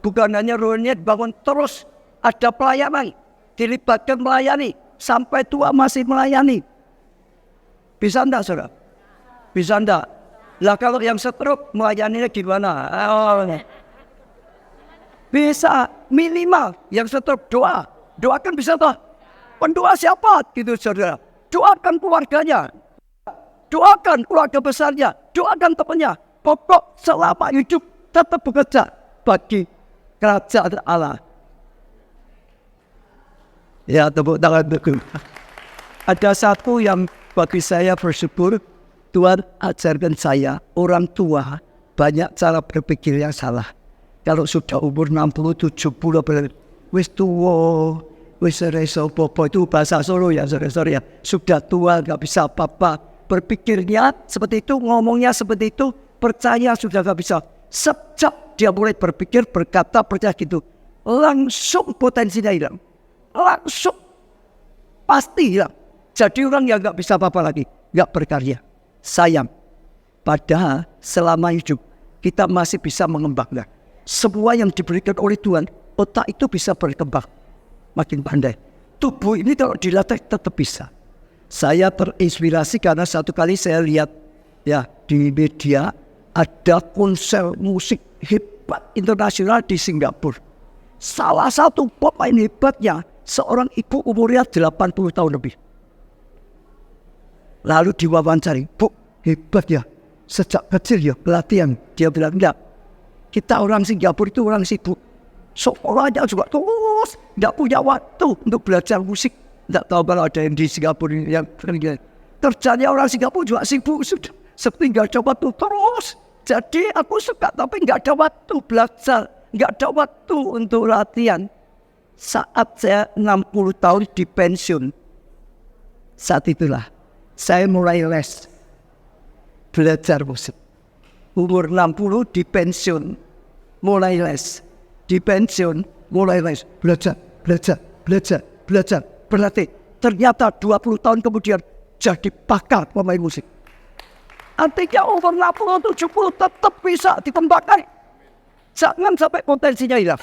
Bukan hanya rohaninya dibangun, terus ada pelayanan. Dilibatkan melayani. Sampai tua masih melayani. Bisa enggak, saudara? Bisa enggak? Lah kalau yang stroke melayaninya gimana? Bisa minimal yang stroke doa. Doakan bisa tak? Pendoa siapa? Gitu saudara. Doakan keluarganya. Doakan keluarga besarnya. Doakan temannya. Pokok selama hidup tetap bekerja bagi kerajaan Allah. Ya, tepuk tangan dulu. Ada satu yang bagi saya bersyukur. Tuhan ajarkan saya, orang tua banyak cara berpikir yang salah. Kalau sudah umur 60, 70, wis tua, wis reso popo, itu bahasa Solo ya, sorry ya. Sudah tua, gak bisa apa-apa. Berpikirnya seperti itu, ngomongnya seperti itu, percaya sudah gak bisa. Sejak dia mulai berpikir, berkata, percaya gitu, langsung potensinya hilang. Langsung, pasti hilang. Jadi orang yang gak bisa apa-apa lagi, gak berkarya. Sayang, padahal selama hidup kita masih bisa mengembangkan. Semua yang diberikan oleh Tuhan, otak itu bisa berkembang, makin pandai. Tubuh ini kalau dilatih tetap bisa. Saya terinspirasi karena satu kali saya lihat ya di media ada konser musik hebat internasional di Singapura. Salah satu pemain hebatnya seorang ibu umurnya 80 tahun lebih. Lalu diwawancari, Bu, hebat ya, sejak kecil ya pelatihan. Dia bilang, enggak, kita orang Singapura itu orang sibuk. Sekolahnya juga terus, enggak punya waktu untuk belajar musik. Enggak tahu kalau ada yang di Singapura yang kerjanya orang Singapura juga sibuk. Sudah, seperti enggak ada waktu terus. Jadi aku suka tapi enggak ada waktu belajar. Enggak ada waktu untuk latihan. Saat saya 60 tahun di pensiun, saat itulah saya mulai les belajar musik. Umur 60 di pensiun mulai les. Di pensiun mulai les. Belajar. Berlatih. Ternyata 20 tahun kemudian jadi pakar pemain musik. Artinya umur 60, 70 tetap bisa dikembangkan. Jangan sampai potensinya hilang.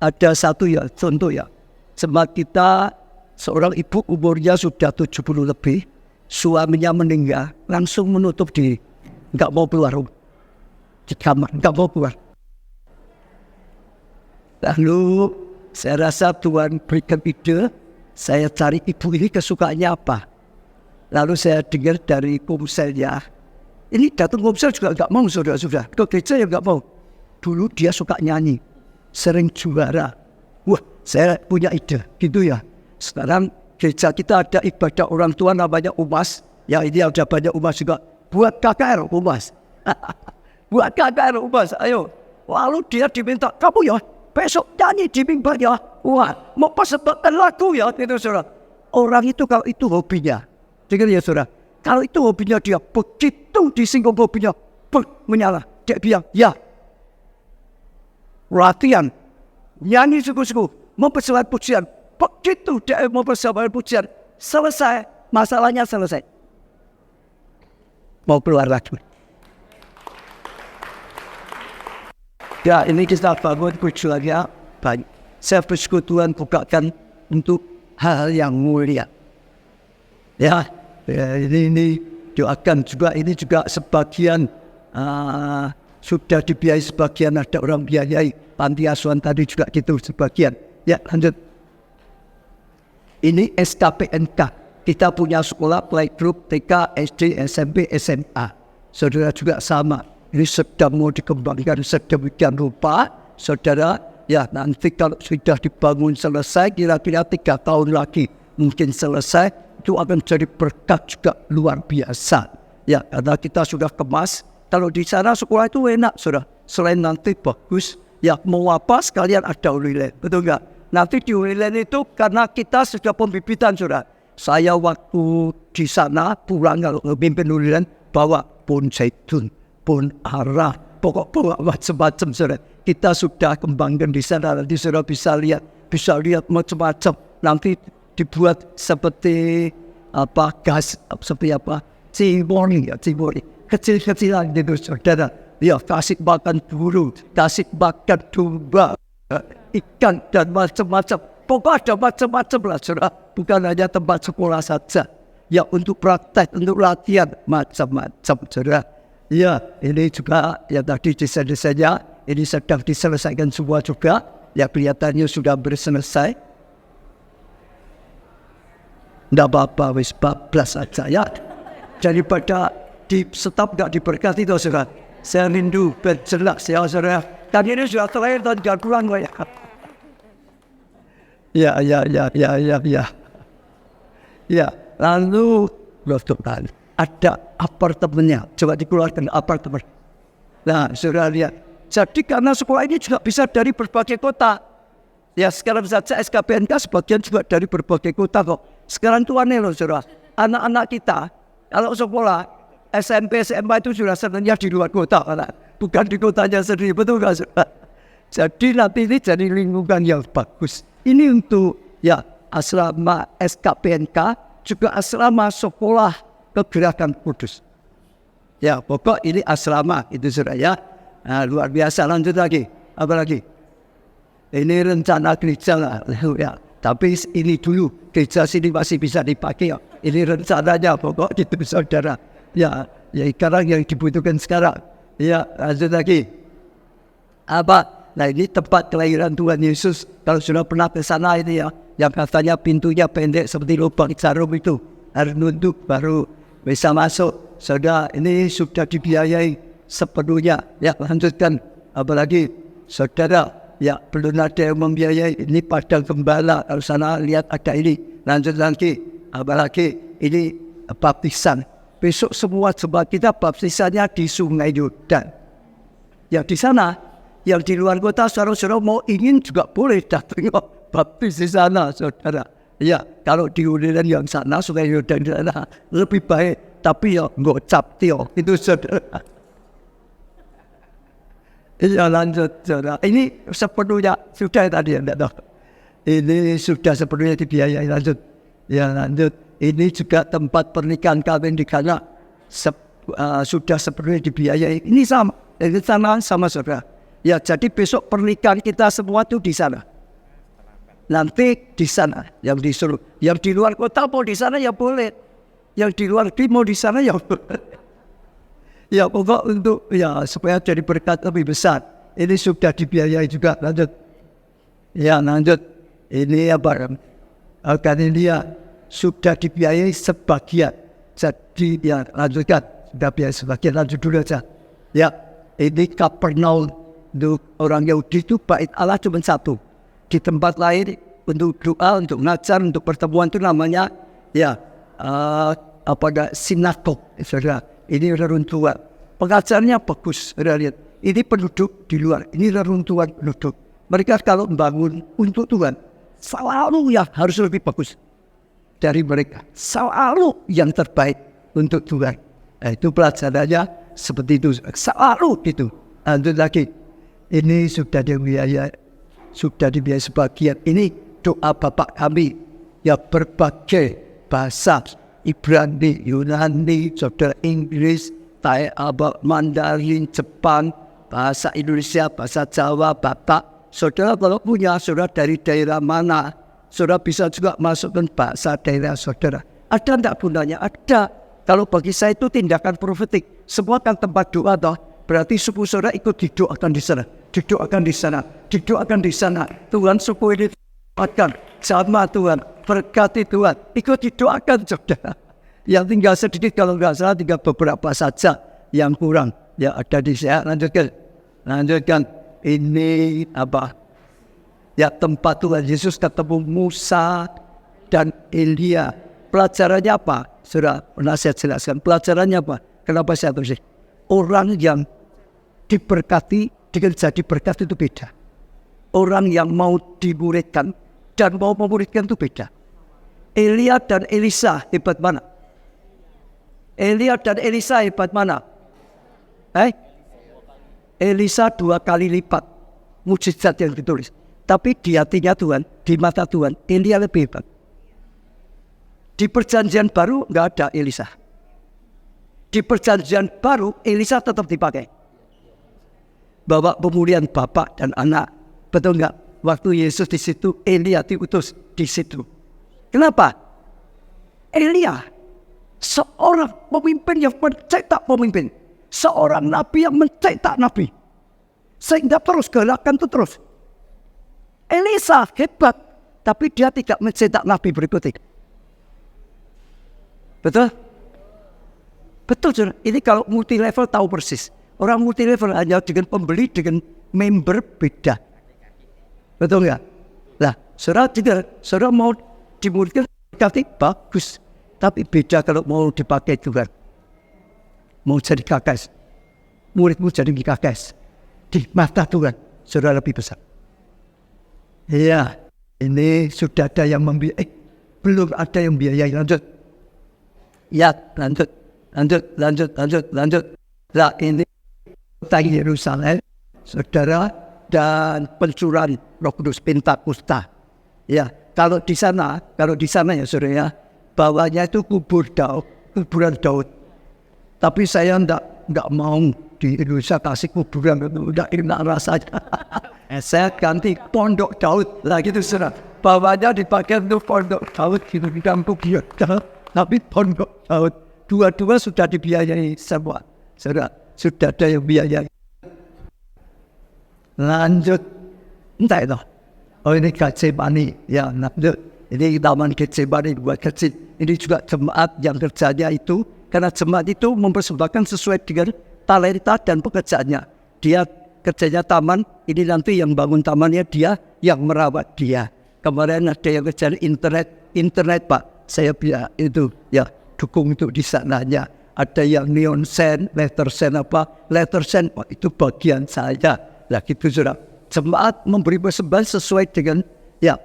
Ada satu ya, contoh ya. Semak kita seorang ibu umurnya sudah 70 lebih, suaminya meninggal, langsung menutup diri. Enggak mau keluar rumah. Di kamar, enggak mau keluar. Lalu saya rasa Tuhan berikan ide, saya cari ibu ini kesukaannya apa. Lalu saya dengar dari pomselnya, ini datang pomsel juga enggak mau, sudah. Ke gereja ya enggak mau. Dulu dia suka nyanyi, sering juara. Wah, saya punya ide, gitu ya. Sekarang gereja kita ada ibadah orang tua namanya Umas. Ya ini ada banyak Umas juga. Buat KKR Umas. Buat KKR Umas, ayo. Lalu dia diminta, kamu ya besok nyanyi di mimbar ya. Wah, mau persembahkan lagu ya. Itu saudara. Orang itu kalau itu hobinya. Dengar ya saudara. Kalau itu hobinya dia, begitu disinggung hobinya, menyala. Dia bilang, ya. Latihan. Nyanyi sungguh-sungguh. Mempersembahkan pujian. Begitu dia mempersembahkan pujian, selesai, masalahnya selesai. Mau keluar lagi. Ya, ini kita bangun tujuannya banyak. Saya bersyukur Tuhan bukakan untuk hal yang mulia. Ya, ini doakan juga, ini juga sebagian sudah dibiayai, sebagian ada orang biayai. Panti asuhan tadi juga gitu sebagian. Ya, lanjut. Ini SKPNK. Kita punya sekolah playgroup TK, SD, SMP, SMA. Saudara juga sama. Ini sedang mau dikembangkan sedemikian rupa. Saudara, ya nanti kalau sudah dibangun selesai, kira-kira 3 tahun lagi mungkin selesai, itu akan jadi berkat juga luar biasa. Ya, karena kita sudah kemas. Kalau di sana sekolah itu enak, saudara. Selain nanti bagus, ya mau apa sekalian ada Holy betul nggak? Nanti di Holy itu karena kita sudah pembibitan, saudara. Saya waktu di sana pulang kalau memimpin Holy bawa pohon zaitun, pohon ara, pokok-pokok macam-macam saudara. Kita sudah kembangkan di sana, nanti saudara bisa lihat macam-macam. Nanti dibuat seperti gas, seperti cimori, kecil-kecilan gitu saudara. Ya, kasih makan burung, kasih makan domba, ikan dan macam-macam. Pokoknya ada macam-macam lah saudara. Bukan hanya tempat sekolah saja. Ya, untuk praktek, untuk latihan, macam-macam saudara. Ya, ini juga yang tadi desain-desainnya, ini sedang diselesaikan semua juga. Ya, kelihatannya sudah berselesai. Tidak apa-apa, wis bablas saja ya. Daripada di stop nggak diberkati itu saudara. Saya rindu berjelas ya saudara. Dan ini sudah terakhir dan jangan pulang ya. Ya, lalu Tuhan, ada apartemennya. Coba dikeluarkan apartemen. Nah, saudara lihat. Jadi karena sekolah ini juga bisa dari berbagai kota. Ya, sekarang saja SKPNK sebagian juga dari berbagai kota kok. Sekarang itu aneh loh saudara. Anak-anak kita, kalau sekolah, SMP, SMA itu sudah sebenarnya di luar kota. Bukan di kotanya sendiri, betul nggak saudara? Jadi nanti ini jadi lingkungan yang bagus. Ini untuk ya asrama SKPNK, juga asrama sekolah kegerakan kudus. Ya, pokok ini asrama itu saudara ya. Nah, luar biasa, lanjut lagi. Apa lagi? Ini rencana gereja lah. Ya. Tapi ini dulu, gereja sini masih bisa dipakai. Ya. Ini rencananya pokok itu saudara. Ya, sekarang yang dibutuhkan sekarang. Ya, lanjut lagi. Apa? Nah, ini tempat kelahiran Tuhan Yesus. Kalau sudah pernah ke sana ini ya, yang katanya pintunya pendek seperti lubang jarum itu. Harus nunduk baru bisa masuk. Saudara, ini sudah dibiayai sepenuhnya. Ya, lanjutkan. Apalagi, saudara, ya belum ada yang membiayai. Ini padang gembala. Kalau sana lihat ada ini. Lanjut lagi. Apalagi, ini baptisan. Besok semua jemaat kita baptisannya di Sungai Yordan. Yang di sana, yang di luar kota, saudara-saudara mau ingin juga boleh datang baptis di sana, saudara. Ya, kalau di Yordan yang sana, Sungai Yordan di sana lebih baik. Tapi ya ngocap tio, itu saudara. Ya lanjut, saudara. Ini sepenuhnya sudah tadi ya, enggak tahu. Ini sudah sepenuhnya dibiayai, lanjut. Ya lanjut. Ini juga tempat pernikahan kawin di sana sudah sepenuhnya dibiayai. Ini sama, sama saudara. Ya, jadi besok pernikahan kita semua tuh di sana. Nanti di sana yang disuruh. Yang di luar kota mau di sana ya boleh. Yang di luar negeri mau di sana ya boleh. Ya pokok untuk ya supaya jadi berkat lebih besar. Ini sudah dibiayai juga. Lanjut. Ya lanjut. Ini apa? Karena sudah dibiayai sebagian. Jadi ya lanjutkan. Sudah biaya sebagian, lanjut dulu aja. Ya, ini Kapernaum untuk orang Yahudi itu bait Allah cuma satu. Di tempat lain untuk doa, untuk ngajar, untuk pertemuan itu namanya ya sinagog. Saudara, ini reruntuhan. Pengajarnya bagus, saudara lihat. Ini penduduk di luar, ini reruntuhan penduduk. Mereka kalau membangun untuk Tuhan, selalu yang harus lebih bagus dari mereka. Selalu yang terbaik untuk Tuhan. Nah, itu pelajarannya seperti itu. Selalu gitu. Lanjut lagi. Ini sudah dibiayai sebagian. Ini doa Bapak kami yang berbagai bahasa. Ibrani, Yunani, saudara Inggris, Mandarin, Jepang, bahasa Indonesia, bahasa Jawa, Batak. Saudara kalau punya, saudara dari daerah mana, saudara bisa juga masukkan bahasa daerah saudara. Ada tidak gunanya? Ada. Kalau bagi saya itu tindakan profetik. Semua kan tempat doa toh. Berarti suku saudara ikut didoakan di sana. Didoakan di sana. Didoakan di sana. Tuhan suku ini doakan. Sama Tuhan. Berkati Tuhan. Ikut didoakan saudara. Yang tinggal sedikit kalau nggak salah tinggal beberapa saja yang kurang. Ya ada di saya. Lanjutkan. Ini apa? Ya tempat Tuhan Yesus ketemu Musa dan Elia. Pelajarannya apa? Sudah pernah saya jelaskan. Pelajarannya apa? Kenapa saya terus? Orang yang diberkati dengan jadi berkat itu beda. Orang yang mau dimuridkan dan mau memuridkan itu beda. Elia dan Elisa hebat mana? Elia dan Elisa hebat mana? Elisa 2 kali lipat mujizat yang ditulis. Tapi di hatinya Tuhan, di mata Tuhan, Elia lebih hebat. Di perjanjian baru nggak ada Elisa. Di perjanjian baru Elisa tetap dipakai. Bawa pemulihan bapak dan anak. Betul nggak? Waktu Yesus di situ, Elia diutus di situ. Kenapa? Elia seorang pemimpin yang mencetak pemimpin. Seorang nabi yang mencetak nabi. Sehingga terus gerakan itu terus. Elisa hebat, tapi dia tidak mencetak nabi berikutnya. Betul? Betul, saudara. Ini kalau multi level tahu persis. Orang multi level hanya dengan pembeli, dengan member beda. Betul nggak? Nah, saudara tidak, saudara mau dimultikan bagus. Tapi beda kalau mau dipakai Tuhan. Mau jadi kakak. Muridmu jadi kakak. Di mata Tuhan, saudara lebih besar. Iya, ini sudah ada yang membiayai. Belum ada yang biayai. Lanjut. Ya, lanjut. Nah, ini kota Yerusalem, saudara, dan pencurahan Roh Kudus Pentakosta. Ya, kalau di sana ya saudara ya, bawahnya itu kuburan Daud. Tapi saya enggak mau di Indonesia kasih kuburan itu, udah enak rasanya. Saya ganti pondok Daud lah gitu saudara. Bawahnya dipakai untuk pondok Daud gitu di kampung dia. Tapi pondok Daud. Dua-dua sudah dibiayai semua. Saudara, sudah ada yang biayai. Lanjut. Entah itu. Oh ini Getsemani. Ya, lanjut. Ini taman Getsemani buat kecil. Ini juga jemaat yang kerjanya itu. Karena jemaat itu mempersembahkan sesuai dengan talenta dan pekerjaannya. Dia kerjanya taman. Ini nanti yang bangun tamannya dia. Yang merawat dia. Kemarin ada yang kerjanya internet Pak. Saya bilang itu ya. Dukung itu di sananya. Ada yang neon sen, letter sen apa, letter sen, oh, itu bagian saya. Nah gitu saudara. Jemaat memberi persembahan sesuai dengan ya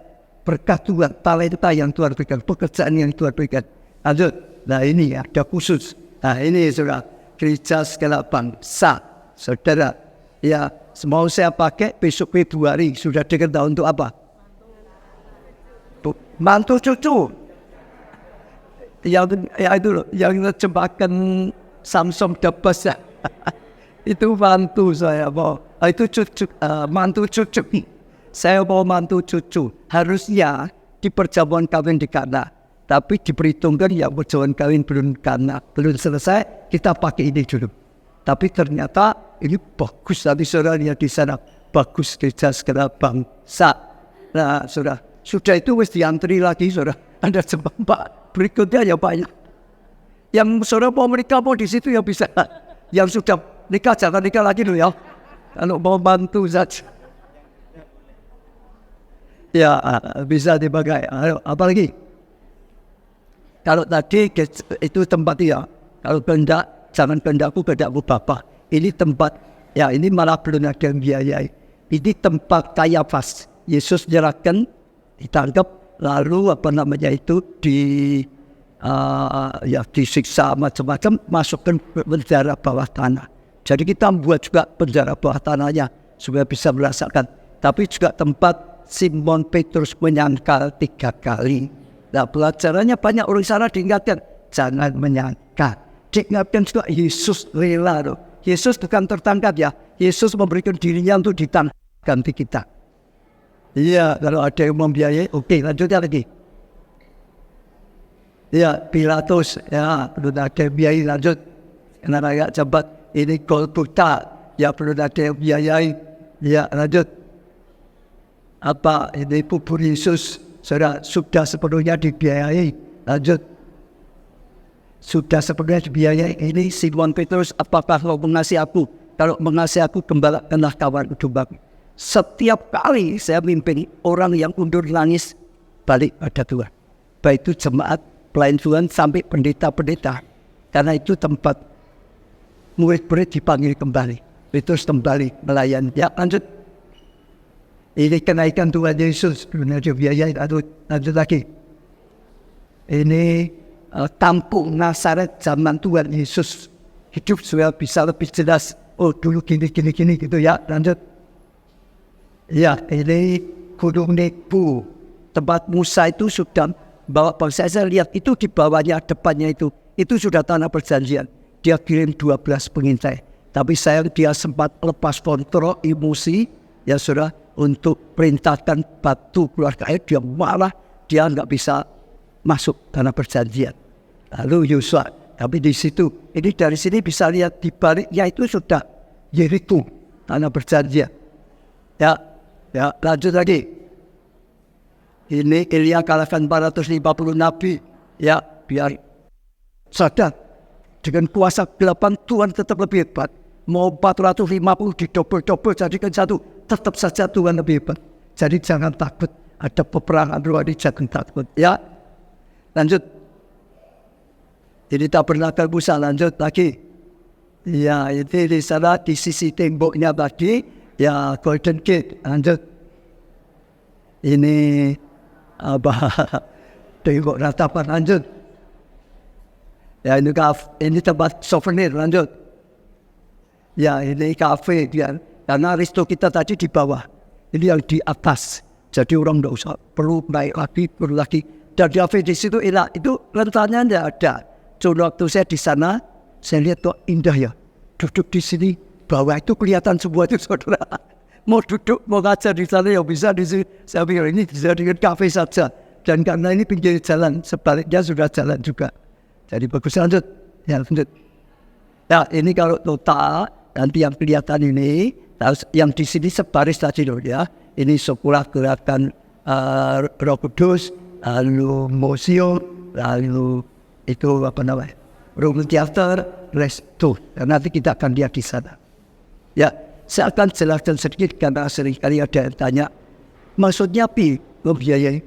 berkat Tuhan, talenta yang Tuhan berikan, pekerjaan yang Tuhan berikan. Lanjut. Nah ini ada khusus. Nah ini saudara, gereja segala bangsa. Saudara, ya mau saya pakai besok Februari. Sudah dengar untuk apa? Mantu cucu. Yang terjemahkan Samsung Debas ya. Itu mantu saya mau. Itu cucu, mantu cucu. Saya mau mantu cucu. Harusnya di perjamuan kawin di Kana. Tapi diperhitungkan yang perjamuan kawin belum Kana. Belum selesai, kita pakai ini dulu. Tapi ternyata ini bagus. Nanti saudara lihat di sana. Bagus gereja segala bangsa. Nah saudara, sudah itu harus diantri lagi saudara. Ada jemaat berikutnya ya banyak. Yang saudara mau menikah mau di situ ya bisa. Yang sudah nikah jangan nikah lagi dulu ya. Kalau mau bantu saja. Ya bisa dipakai. Apalagi kalau tadi itu tempat ya. Kalau kehendak jangan kehendakku Bapa. Ini tempat ya ini malah belum ada yang biayai. Ini tempat Kayafas. Yesus menyerahkan, ditangkap. Lalu disiksa macam-macam, masukkan penjara bawah tanah. Jadi kita membuat juga penjara bawah tanahnya supaya bisa merasakan. Tapi juga tempat Simon Petrus menyangkal 3 kali. Nah pelajarannya banyak orang sana diingatkan, jangan menyangkal. Diingatkan juga Yesus rela loh. Yesus bukan tertangkap ya. Yesus memberikan dirinya untuk ditangkap ganti kita. Iya, kalau ada yang membiayai, oke, lanjutnya lagi. Ya, Pilatus, ya, belum ada yang biayai, lanjut. Karena rakyat jabat, ini Golgota, ya, belum ada yang biayai, ya, lanjut. Apa, ini kubur Yesus, sudah sepenuhnya dibiayai, lanjut. Sudah sepenuhnya dibiayai, ini Simon Petrus, apakah kau mengasihi aku? Kalau mengasihi aku, gembalakanlah kawan dombaku. Setiap kali saya mimpin orang yang undur nangis balik pada Tuhan. Baik itu jemaat pelayan Tuhan sampai pendeta-pendeta. Karena itu tempat murid-murid dipanggil kembali. Terus kembali melayani. Ya lanjut. Ini kenaikan Tuhan Yesus. Biaya lanjut lagi. Ini kampung Nazaret zaman Tuhan Yesus hidup supaya bisa lebih jelas. Oh dulu gini gitu ya. Lanjut. Ya, ini Gunung Nebo. Tempat Musa itu sudah bawa bangsa. Saya lihat itu di bawahnya, depannya itu sudah tanah perjanjian. Dia kirim 12 pengintai. Tapi sayang dia sempat lepas kontrol emosi, ya sudah, untuk perintahkan batu keluar ke air. Dia marah, dia nggak bisa masuk tanah perjanjian. Lalu Yosua, tapi di situ, ini dari sini bisa lihat di baliknya itu sudah Yeriko, tanah perjanjian. Ya, lanjut lagi. Ini Elia kalahkan 450 nabi. Ya, biar sadar. Dengan kuasa gelapan Tuhan tetap lebih hebat. Mau 450 didobel-dobel jadikan satu. Tetap saja Tuhan lebih hebat. Jadi jangan takut. Ada peperangan rohani, jangan takut. Ya, lanjut. Jadi tabernakel Musa, lanjut lagi. Ya, ini di sana di sisi temboknya tadi. Ya, Golden Gate, lanjut. Ini tembok ratapan, lanjut. Ya, ini tempat souvenir, lanjut. Ya, ini kafe dia. Karena resto kita tadi di bawah. Ini yang di atas. Jadi orang tidak usah perlu naik lagi. Dan kafe di situ enak. Itu rentannya tidak ada. Cuma waktu saya di sana, saya lihat kok indah ya. Duduk di sini. Bawah itu kelihatan semua itu saudara. Mau duduk, mau ngajar di sana ya bisa di sini. Saya pikir ini bisa dengan kafe saja. Dan karena ini pinggir jalan, sebaliknya sudah jalan juga. Jadi bagus, lanjut. Ya, lanjut. Nah, ini kalau total, nanti yang kelihatan ini, yang di sini sebaris tadi loh ya. Ini sekolah gerakan Roh Kudus, lalu museum, lalu itu apa namanya? Roman Theater, resto. Dan nanti kita akan lihat di sana. Ya, saya akan jelaskan sedikit karena seringkali ada yang tanya, maksudnya apa? Membiayai.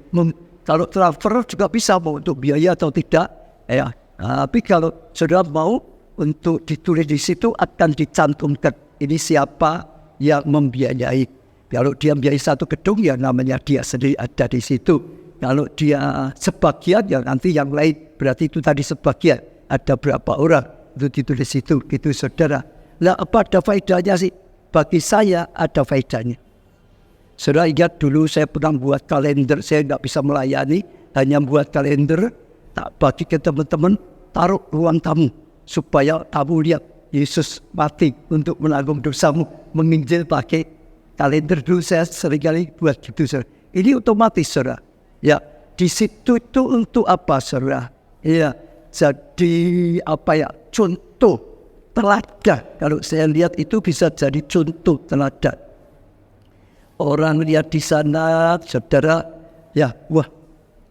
Kalau transfer juga bisa mau untuk biaya atau tidak. Ya, tapi kalau saudara mau untuk ditulis di situ akan dicantumkan ini siapa yang membiayai. Kalau dia membiayai satu gedung ya namanya dia sendiri ada di situ. Kalau dia sebagian ya nanti yang lain berarti itu tadi sebagian. Ada berapa orang itu ditulis situ gitu saudara. Lah apa ada faedahnya sih? Bagi saya ada faedahnya. Saudara ingat dulu saya pernah buat kalender, saya nggak bisa melayani, hanya buat kalender, tak bagi ke teman-teman, taruh ruang tamu, supaya tamu lihat Yesus mati untuk menanggung dosamu, menginjil pakai kalender. Dulu saya seringkali buat gitu saudara. Ini otomatis saudara. Ya, di situ itu untuk apa saudara? Ya, jadi apa ya? Contoh teladan. Kalau saya lihat itu bisa jadi contoh teladan. Orang lihat di sana, saudara, ya, wah,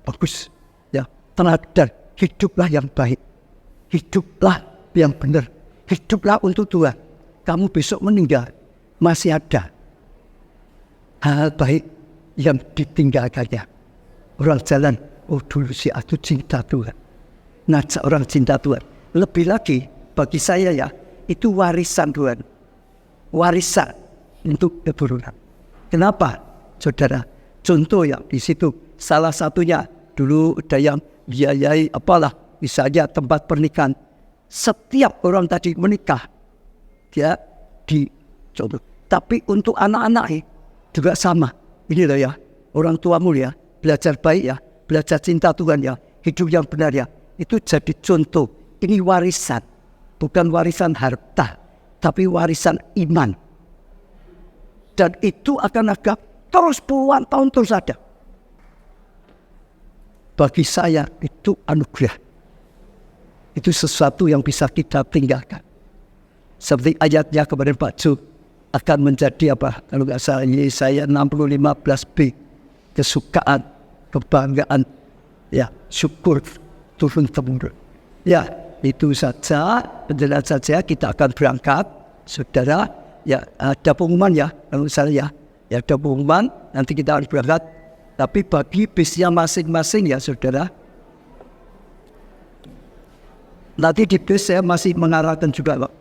bagus, ya, teladan. Hiduplah yang baik, hiduplah yang benar, hiduplah untuk Tuhan. Kamu besok meninggal, masih ada hal baik yang ditinggalkannya. Orang jalan, oh dulu si aku cinta Tuhan, ngajak orang cinta Tuhan. Lebih lagi, bagi saya ya, itu warisan Tuhan. Warisan untuk keturunan. Kenapa? Saudara, contoh ya di situ. Salah satunya, dulu ada yang biayai apalah, misalnya tempat pernikahan. Setiap orang tadi menikah, dia di contoh. Tapi untuk anak-anak juga sama. Ini loh ya, orang tuamu ya, belajar baik ya, belajar cinta Tuhan ya, hidup yang benar ya. Itu jadi contoh. Ini warisan. Bukan warisan harta, tapi warisan iman. Dan itu akan ada terus puluhan tahun terus ada. Bagi saya itu anugerah. Itu sesuatu yang bisa kita tinggalkan. Seperti ayatnya kemarin Pak Ju akan menjadi apa? Kalau nggak salah Yesaya 65:11b. Kesukaan, kebanggaan, ya syukur turun-temurun. Ya, itu saja, penjelasan saja kita akan berangkat, saudara. Ya, ada pengumuman ya, kalau saya ya ada pengumuman, nanti kita harus berangkat. Tapi bagi bisnya masing-masing ya, saudara. Nanti di bis saya masih mengarahkan juga, Pak.